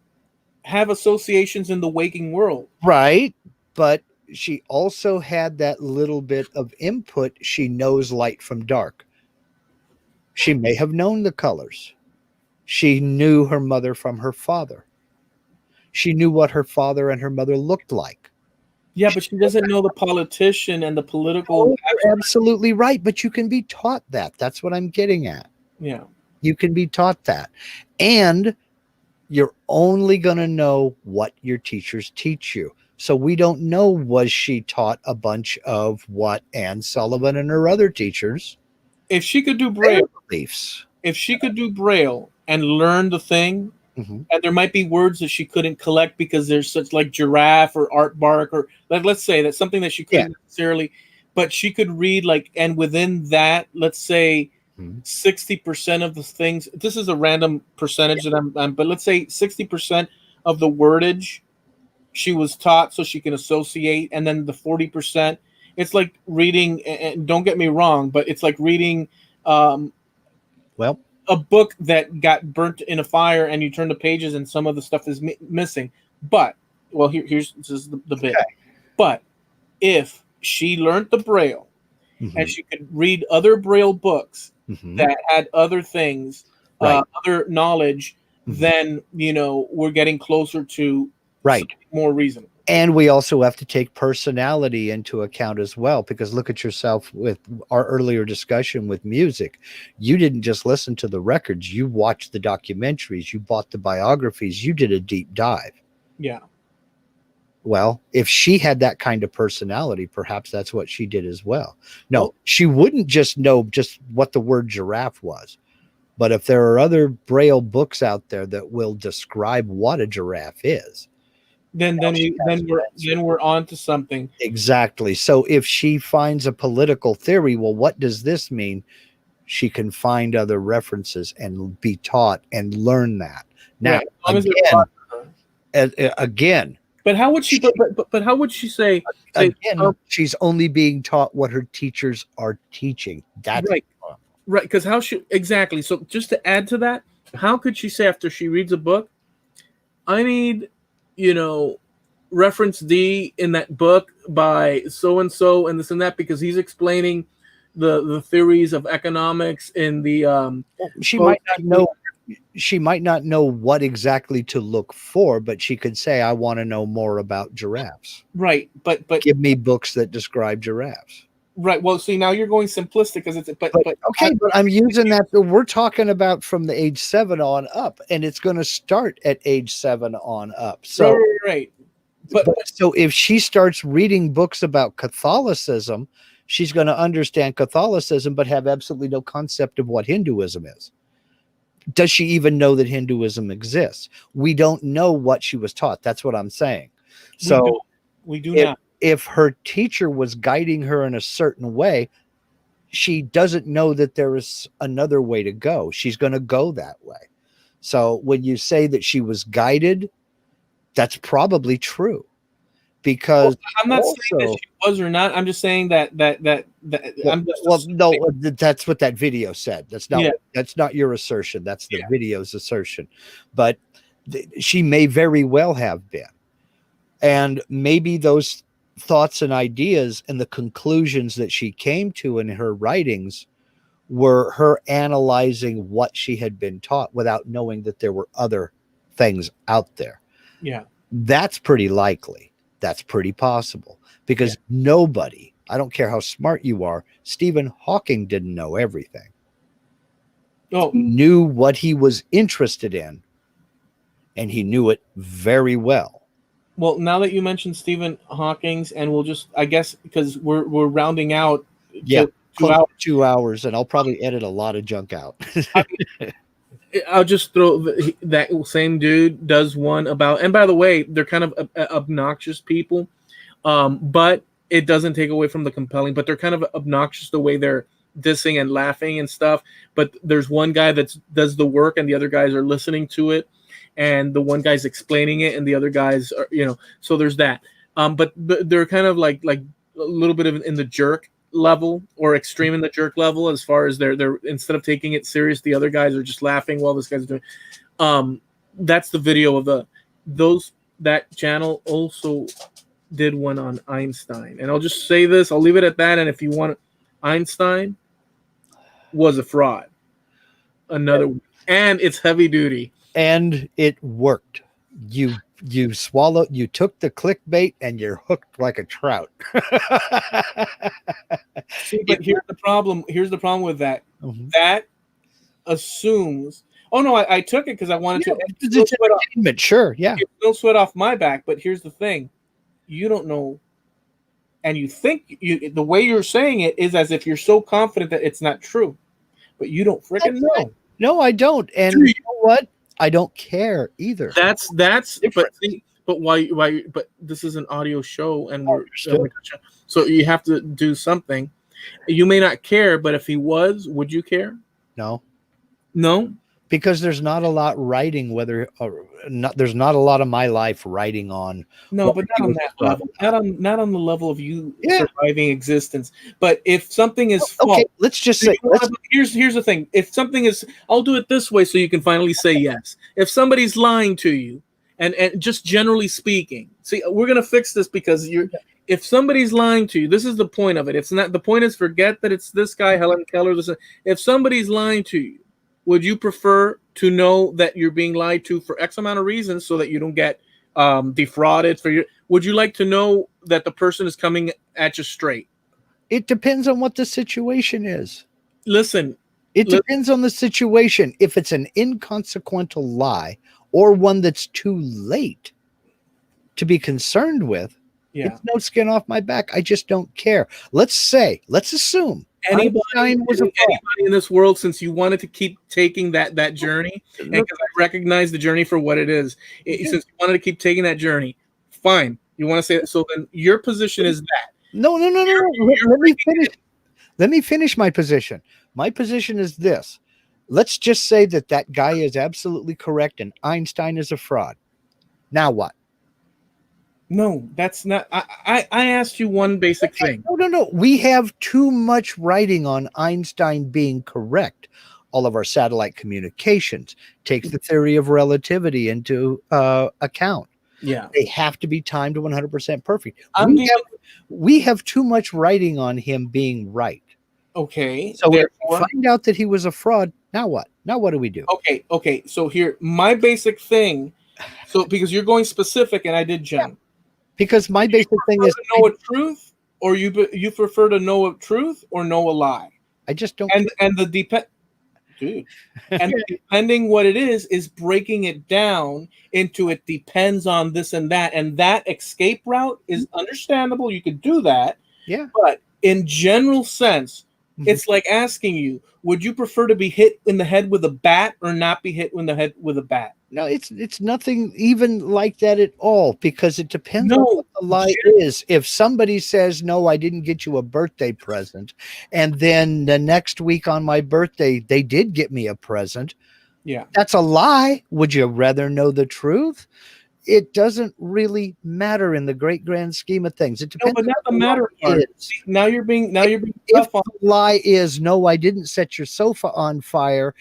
have associations in the waking world. Right. But she also had that little bit of input. She knows light from dark. She may have known the colors. She knew her mother from her father. She knew what her father and her mother looked like. Yeah, but she doesn't know the politician and the political. Oh, you're absolutely right. But you can be taught that. That's what I'm getting at. Yeah. You can be taught that. And you're only going to know what your teachers teach you. So we don't know, was she taught a bunch of what Anne Sullivan and her other teachers? If she could do Braille, beliefs. If she could do Braille and learn the thing, and there might be words that she couldn't collect because there's such like giraffe or aardvark, or let's say that's something that she couldn't necessarily, but she could read like, and within that, let's say 60% of the things, this is a random percentage that but let's say 60% of the wordage she was taught so she can associate, and then the 40%, it's like reading, and don't get me wrong, but it's like reading a book that got burnt in a fire and you turn the pages and some of the stuff is missing. But, well, here's this is the bit. Okay. But if she learned the Braille and she could read other Braille books that had other things, other knowledge, then, we're getting closer to more reasonable. And we also have to take personality into account as well, because look at yourself with our earlier discussion with music. You didn't just listen to the records. You watched the documentaries. You bought the biographies. You did a deep dive. Yeah. Well, if she had that kind of personality, perhaps that's what she did as well. No, she wouldn't just know just what the word giraffe was. But if there are other Braille books out there that will describe what a giraffe is, then we're on to something. Exactly. So if she finds a political theory, well, what does this mean? She can find other references and be taught and learn that. Now, again. But how would she? But how would she say? Again, she's only being taught what her teachers are teaching. That's right. Right. Because how should exactly? So just to add to that, how could she say after she reads a book, I need, reference D in that book by so and so and this and that, because he's explaining the theories of economics in the she might not know what exactly to look for, but she could say, I want to know more about giraffes. Right. But give me books that describe giraffes. Right. Well, see, now you're going simplistic because it's but okay, but I'm using that. We're talking about from the age 7 on up, and it's going to start at age 7 on up. So right. But so if she starts reading books about Catholicism, she's going to understand Catholicism, but have absolutely no concept of what Hinduism is. Does she even know that Hinduism exists? We don't know what she was taught. That's what I'm saying. So we do not. If her teacher was guiding her in a certain way, she doesn't know that there is another way to go. She's going to go that way. So when you say that she was guided, that's probably true. Because I'm not saying that she was or not. I'm just saying that no, that's what that video said. That's not your assertion. That's the video's assertion. But she may very well have been. And maybe those thoughts and ideas and the conclusions that she came to in her writings were her analyzing what she had been taught without knowing that there were other things out there. Yeah. That's pretty likely. That's pretty possible, because nobody, I don't care how smart you are, Stephen Hawking didn't know everything. Oh, he knew what he was interested in, and he knew it very well. Well, now that you mentioned Stephen Hawking's, and we'll just, I guess, because we're rounding out. Yeah, 2 hours, and I'll probably edit a lot of junk out. I'll just throw that same dude does one about, and by the way, they're kind of obnoxious people. But it doesn't take away from the compelling. But they're kind of obnoxious the way they're dissing and laughing and stuff. But there's one guy that does the work, and the other guys are listening to it, and the one guy's explaining it, and the other guys are, So there's that. But they're kind of like a little bit of in the jerk level or extreme in the jerk level, as far as they're instead of taking it serious, the other guys are just laughing while this guy's doing. That's the video of that channel also did one on Einstein, and I'll just say this, I'll leave it at that. And if you want, Einstein was a fraud, and it's heavy duty, and it worked. You swallowed, you took the clickbait, and you're hooked like a trout. See, but here's the problem with that. Mm-hmm. That assumes, oh no, I took it because I wanted to. It's entertainment, sure, yeah. No sweat off my back. But here's the thing: you don't know, and you think the way you're saying it is as if you're so confident that it's not true, but you don't freaking know. No, I don't. And you know what? I don't care either. That's but why? But this is an audio show, and so you have to do something. You may not care, but if he was, would you care? No, because there's not a lot writing. There's not a lot of my life writing on. No, but not on that level. Not on the level of you surviving existence. But if something is false, let's just say. Here's the thing. If something is, I'll do it this way so you can finally say yes. If somebody's lying to you, and just generally speaking, see, we're gonna fix this because if somebody's lying to you, this is the point of it. It's not, the point is, forget that it's this guy, Helen Keller. If somebody's lying to you, would you prefer to know that you're being lied to for X amount of reasons so that you don't get defrauded? Would you like to know that the person is coming at you straight? It depends on what the situation is. Listen. It depends on the situation. If it's an inconsequential lie or one that's too late to be concerned with, it's no skin off my back. I just don't care. Let's assume anybody in this world, since you wanted to keep taking that journey, and because I recognize the journey for what it is, since you wanted to keep taking that journey, fine. You want to say that, so then your position is that. No. Let me finish my position. My position is this. Let's just say that guy is absolutely correct and Einstein is a fraud. Now what? No, that's not. I asked you one basic thing. No. We have too much writing on Einstein being correct. All of our satellite communications takes the theory of relativity into account. Yeah, they have to be timed to 100% perfect. We have too much writing on him being right. Okay, so if we find out that he was a fraud, now what? Now what do we do? Okay. So here, my basic thing. So because you're going specific, and I did, Jen. Yeah. Because my basic thing is to know a truth, or you prefer to know a truth or know a lie. I just don't. And depending what it is breaking it down into it depends on this and that, and that escape route is understandable. You could do that. Yeah. But in general sense, it's like asking you, would you prefer to be hit in the head with a bat or not be hit in the head with a bat? No, it's nothing even like that at all, because it depends on what the lie is. If somebody says, no, I didn't get you a birthday present, and then the next week on my birthday, they did get me a present. Yeah. That's a lie. Would you rather know the truth? It doesn't really matter in the great grand scheme of things. It depends. No, but not the matter part. See, now you're being tough on. The lie is, no, I didn't set your sofa on fire,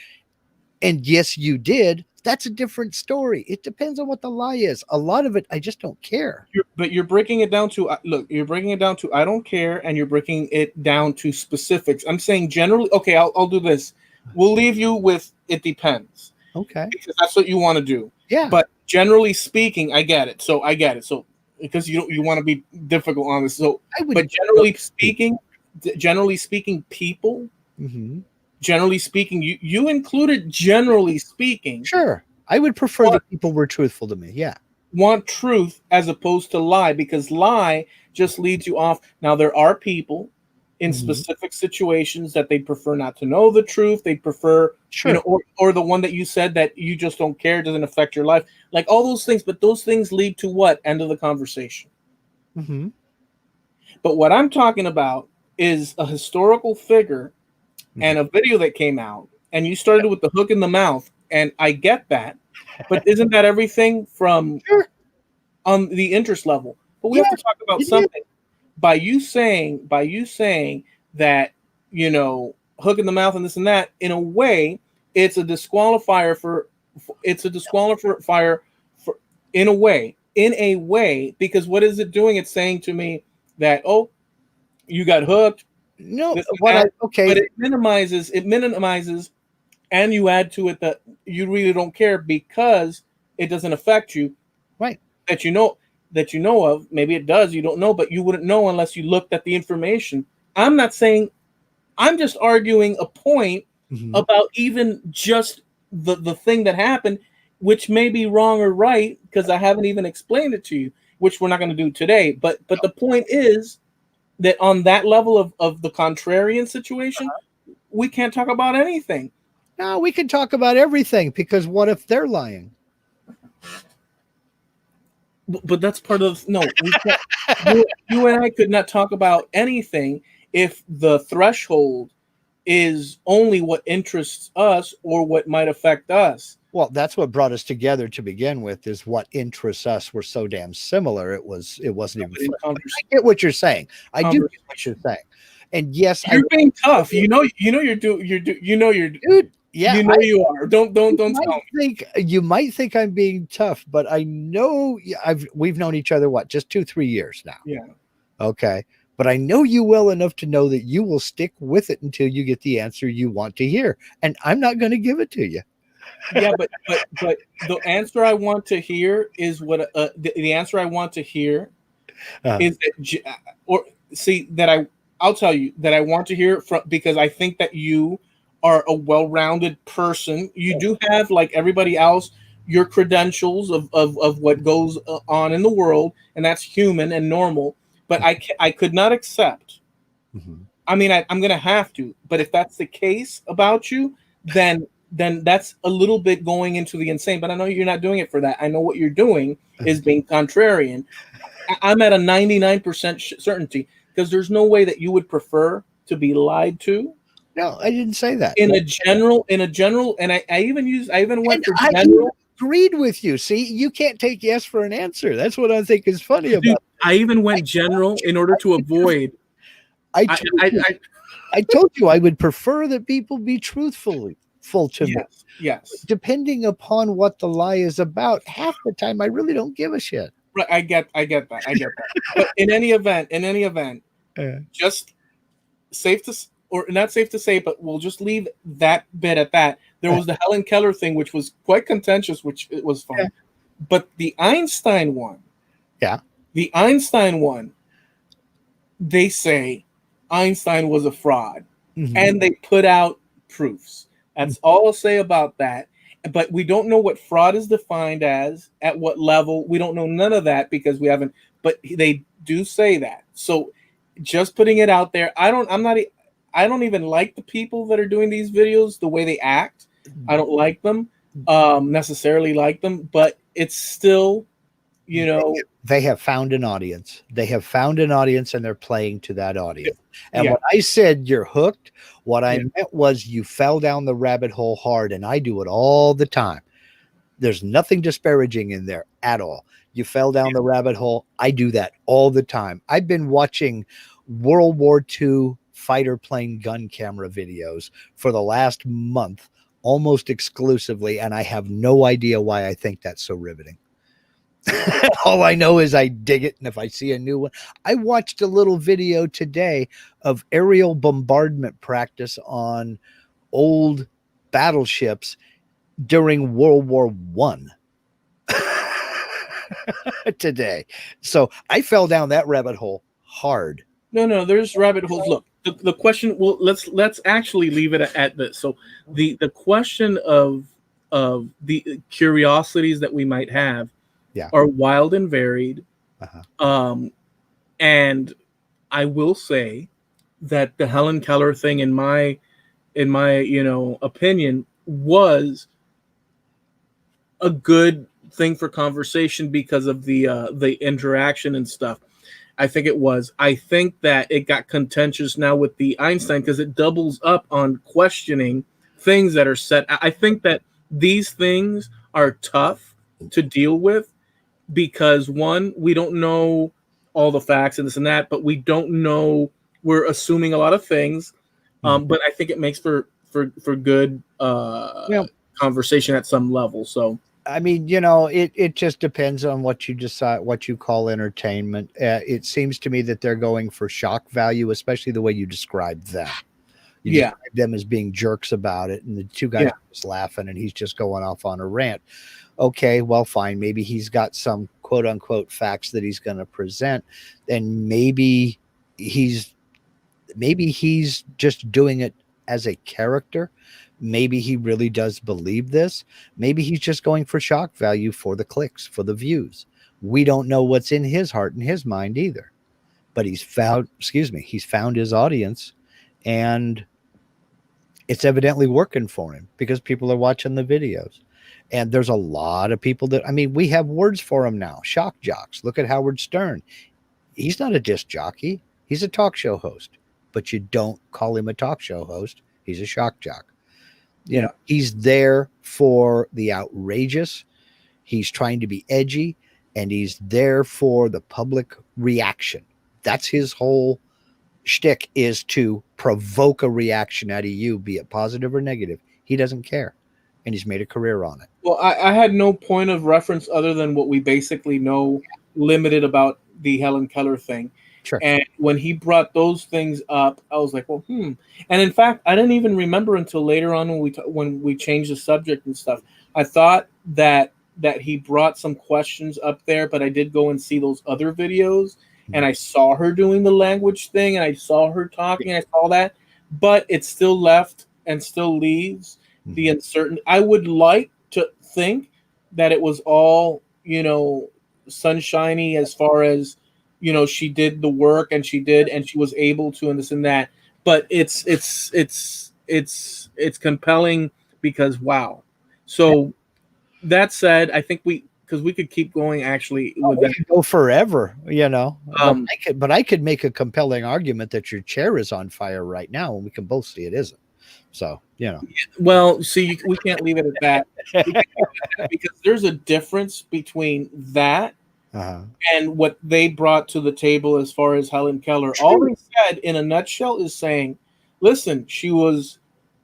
and yes, you did. That's a different story. It depends on what the lie is. A lot of it, I just don't care. But you're breaking it down to you're breaking it down to I don't care, and you're breaking it down to specifics. I'm saying generally. Okay, I'll do this. We'll leave you with it depends. Okay, because that's what you want to do. Yeah. But generally speaking, I get it. So because you want to be difficult on this. So, but generally speaking, people. Mm-hmm. Generally speaking, you included generally speaking. Sure. I would prefer that people were truthful to me. Yeah. Want truth as opposed to lie, because lie just leads you off. Now, there are people in specific situations that they prefer not to know the truth. They prefer, or the one that you said that you just don't care, doesn't affect your life. Like all those things, but those things lead to what? End of the conversation. Mm-hmm. But what I'm talking about is a historical figure and a video that came out, and you started with the hook in the mouth, and I get that, but isn't that everything from Sure. on the interest level? But we Yeah, have to talk about it is. something. By you saying that, hook in the mouth and this and that, in a way, it's a disqualifier for in a way, because what is it doing? It's saying to me that, oh, you got hooked. No, This and what that, okay. but it minimizes, and you add to it that you really don't care because it doesn't affect you. Right. That you know of. Maybe it does, you don't know, but you wouldn't know unless you looked at the information. I'm not saying, I'm just arguing a point about even just the thing that happened, which may be wrong or right, because I haven't even explained it to you, which we're not going to do today. But the point is that on that level of the contrarian situation, we can't talk about anything. No, we can talk about everything, because what if they're lying? But that's part of no. We can't, you and I could not talk about anything if the threshold is only what interests us or what might affect us. Well, that's what brought us together to begin with, is what interests us were so damn similar. It wasn't even. I get what you're saying. I do get what you're saying, and yes, you're being tough. Dude, yeah, you are. Don't tell me. You might think I'm being tough, but I know we've known each other just 2-3 years now. Yeah. Okay. But I know you well enough to know that you will stick with it until you get the answer you want to hear, and I'm not going to give it to you. Yeah, but the answer I want to hear is what the answer I want to hear is that, or see that I'll tell you that I want to hear from, because I think that you are a well-rounded person. You do have, like everybody else, your credentials of what goes on in the world, and that's human and normal. But I could not accept. I mean, I'm going to have to. But if that's the case about you, then that's a little bit going into the insane. But I know you're not doing it for that. I know what you're doing is being contrarian. I'm at a 99% certainty, because there's no way that you would prefer to be lied to. No, I didn't say that. In a general, and I even went for general. Agreed with you. See, you can't take yes for an answer. That's what I think is funny about it. I even went general in order to avoid. I told you I would prefer that people be truthful to me. Yes. Depending upon what the lie is about, half the time I really don't give a shit. Right, I get that. But in any event, just safe to, or not safe to say, but we'll just leave that bit at that. There was the Helen Keller thing, which was quite contentious, which it was fun. Yeah. But the Einstein one, they say Einstein was a fraud, and they put out proofs. That's all I'll say about that. But we don't know what fraud is defined as, at what level. We don't know none of that, because we haven't. But they do say that. So just putting it out there. I don't even like the people that are doing these videos, the way they act. I don't like them, necessarily like them, but it's still, they have found an audience. They have found an audience, and they're playing to that audience. And when I said you're hooked, what I meant was you fell down the rabbit hole hard, and I do it all the time. There's nothing disparaging in there at all. You fell down the rabbit hole. I do that all the time. I've been watching World War II fighter plane gun camera videos for the last month, almost exclusively, and I have no idea why I think that's so riveting. All I know is I dig it, and if I see a new one, I watched a little video today of aerial bombardment practice on old battleships during World War I today. So I fell down that rabbit hole hard. No, there's rabbit holes. Look, the question. Well, let's actually leave it at this. So the question of the curiosities that we might have are wild and varied. And I will say that the Helen Keller thing, in my opinion, was a good thing for conversation because of the interaction and stuff. I think it was. I think that it got contentious now with the Einstein because it doubles up on questioning things that are set. I think that these things are tough to deal with because one, we don't know all the facts and this and that, but we don't know. We're assuming a lot of things, but I think it makes for good conversation at some level. So I mean, you know, it just depends on what you decide, what you call entertainment. It seems to me that they're going for shock value, especially the way you describe them. You describe them as being jerks about it, and the two guys are just laughing, and he's just going off on a rant. Okay, well, fine. Maybe he's got some quote unquote facts that he's going to present, and maybe he's just doing it as a character. Maybe he really does believe this. Maybe he's just going for shock value for the clicks, for the views. We don't know what's in his heart and his mind either. But he's found his audience, and it's evidently working for him because people are watching the videos. And there's a lot of people that, I mean, we have words for him now. Shock jocks. Look at Howard Stern. He's not a disc jockey. He's a talk show host. But you don't call him a talk show host. He's a shock jock. You know, he's there for the outrageous. He's trying to be edgy, and he's there for the public reaction. That's his whole shtick, is to provoke a reaction out of you, be it positive or negative. He doesn't care, and he's made a career on it. Well, I had no point of reference other than what we basically know limited about the Helen Keller thing. Sure. And when he brought those things up, I was like, well, And in fact, I didn't even remember until later on when we changed the subject and stuff. I thought that he brought some questions up there, but I did go and see those other videos, and I saw her doing the language thing, and I saw her talking, and I saw that, but it still left and still leaves the uncertain. I would like to think that it was all, sunshiny as far as, she did the work and she was able to, and this and that, but it's compelling because wow. So that said, I think because we could keep going actually with that. Go forever, but I could make a compelling argument that your chair is on fire right now, and we can both see it isn't. So, well, see, we can't leave it at that because there's a difference between that and what they brought to the table as far as Helen Keller. True. All they said in a nutshell is saying, listen, she was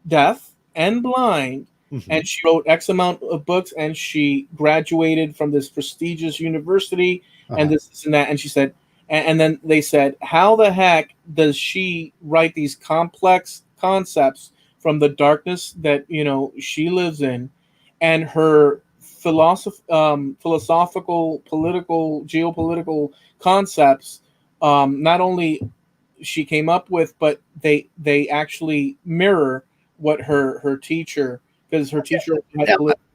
deaf and blind, and she wrote X amount of books, and she graduated from this prestigious university, and this and that. And she said, and then they said, how the heck does she write these complex concepts from the darkness that, she lives in, and her philosophical, political, geopolitical concepts, not only she came up with, but they actually mirror what her teacher, because her teacher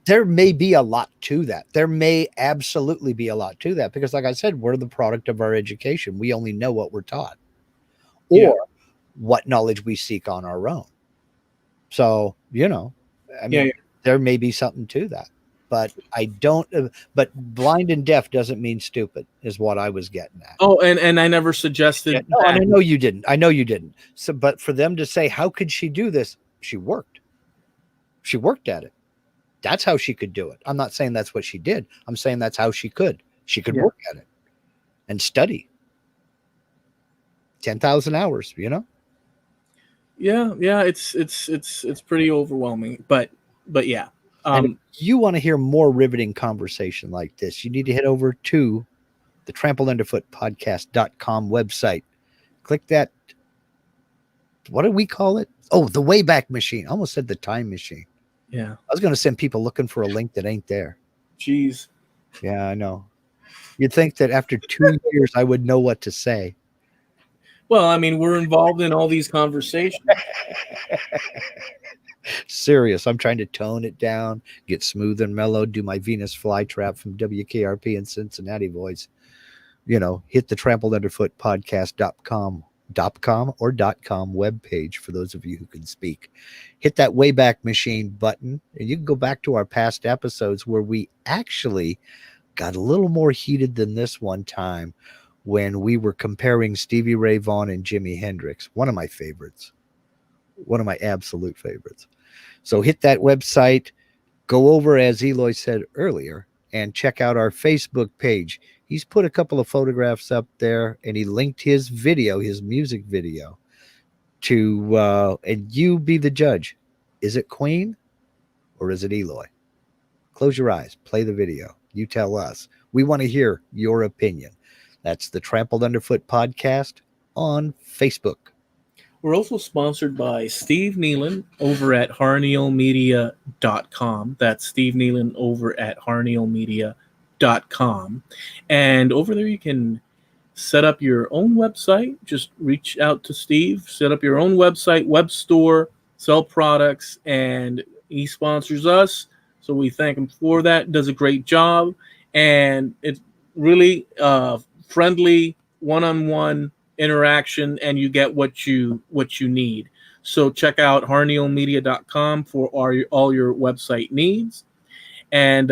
there may be a lot to that. There may absolutely be a lot to that, because like I said, we're the product of our education. We only know what we're taught or what knowledge we seek on our own. So, there may be something to that. But but blind and deaf doesn't mean stupid is what I was getting at. Oh, and I never suggested. No, I know you didn't. So, but for them to say, how could she do this? She worked at it. That's how she could do it. I'm not saying that's what she did. I'm saying that's how she could work at it and study 10,000 hours, Yeah. It's pretty overwhelming, but yeah. And if you want to hear more riveting conversation like this, you need to head over to the Trampled Underfoot Podcast.com website. Click that. What do we call it? Oh, the Wayback Machine. I almost said the time machine. Yeah. I was going to send people looking for a link that ain't there. Jeez. Yeah, I know. You'd think that after 2 years, I would know what to say. Well, I mean, we're involved in all these conversations. Serious. I'm trying to tone it down, get smooth and mellow, do my Venus flytrap from WKRP in Cincinnati voice. Hit the Trampled Underfoot Podcast.com or .com webpage for those of you who can speak. Hit that Wayback Machine button, and you can go back to our past episodes where we actually got a little more heated than this one time when we were comparing Stevie Ray Vaughan and Jimi Hendrix. One of my favorites. One of my absolute favorites. So hit that website, go over, as Eloy said earlier, and check out our Facebook page. He's put a couple of photographs up there, and he linked his video, his music video, to, and you be the judge. Is it Queen or is it Eloy? Close your eyes, play the video. You tell us. We want to hear your opinion. That's the Trampled Underfoot Podcast on Facebook. We're also sponsored by Steve Nealon over at harneilmedia.com. That's Steve Nealon over at harneilmedia.com. And over there you can set up your own website. Just reach out to Steve, set up your own website, web store, sell products, and he sponsors us. So we thank him for that. Does a great job. And it's really friendly, one-on-one interaction, and you get what you need. So check out harneilmedia.com for all your website needs. And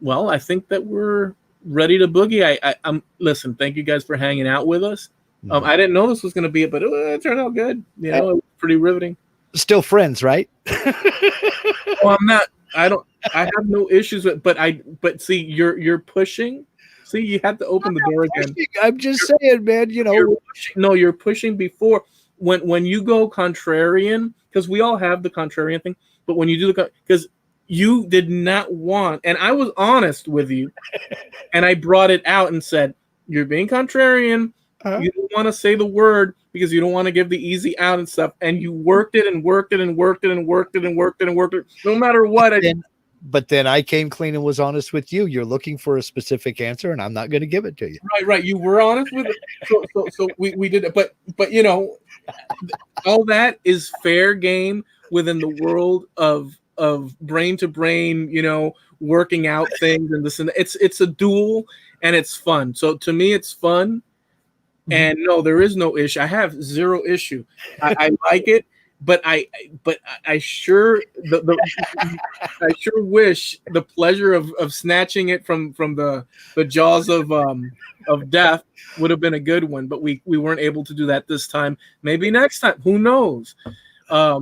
well, I think that we're ready to boogie. I'm listen, thank you guys for hanging out with us. I didn't know this was going to be it, but it turned out good. You know, it was pretty riveting. Still friends, right? Well, I'm not. I have no issues with, but see, you're pushing. See, you have to open the door again. I'm just saying, man, you know. You're pushing before. When you go contrarian, because we all have the contrarian thing, but when you do because you did not want, and I was honest with you, and I brought it out and said, you're being contrarian. You don't want to say the word because you don't want to give the easy out and stuff. And you worked it and worked it and worked it and worked it and worked it and worked it. No matter what. But then I came clean and was honest with you. You're looking for a specific answer, and I'm not going to give it to you. Right. You were honest with it. So we did it. But you know, all that is fair game within the world of brain to brain, you know, working out things and this and that. It's a duel and it's fun. So to me, it's fun. And no, there is no issue. I have zero issue. I like it, but I sure I sure wish the pleasure of snatching it from the jaws of death would have been a good one. But we weren't able to do that this time. Maybe next time. Who knows? I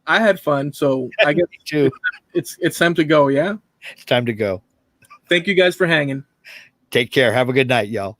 had fun, so I guess it's time to go. Yeah, it's time to go. Thank you guys for hanging. Take care. Have a good night, y'all.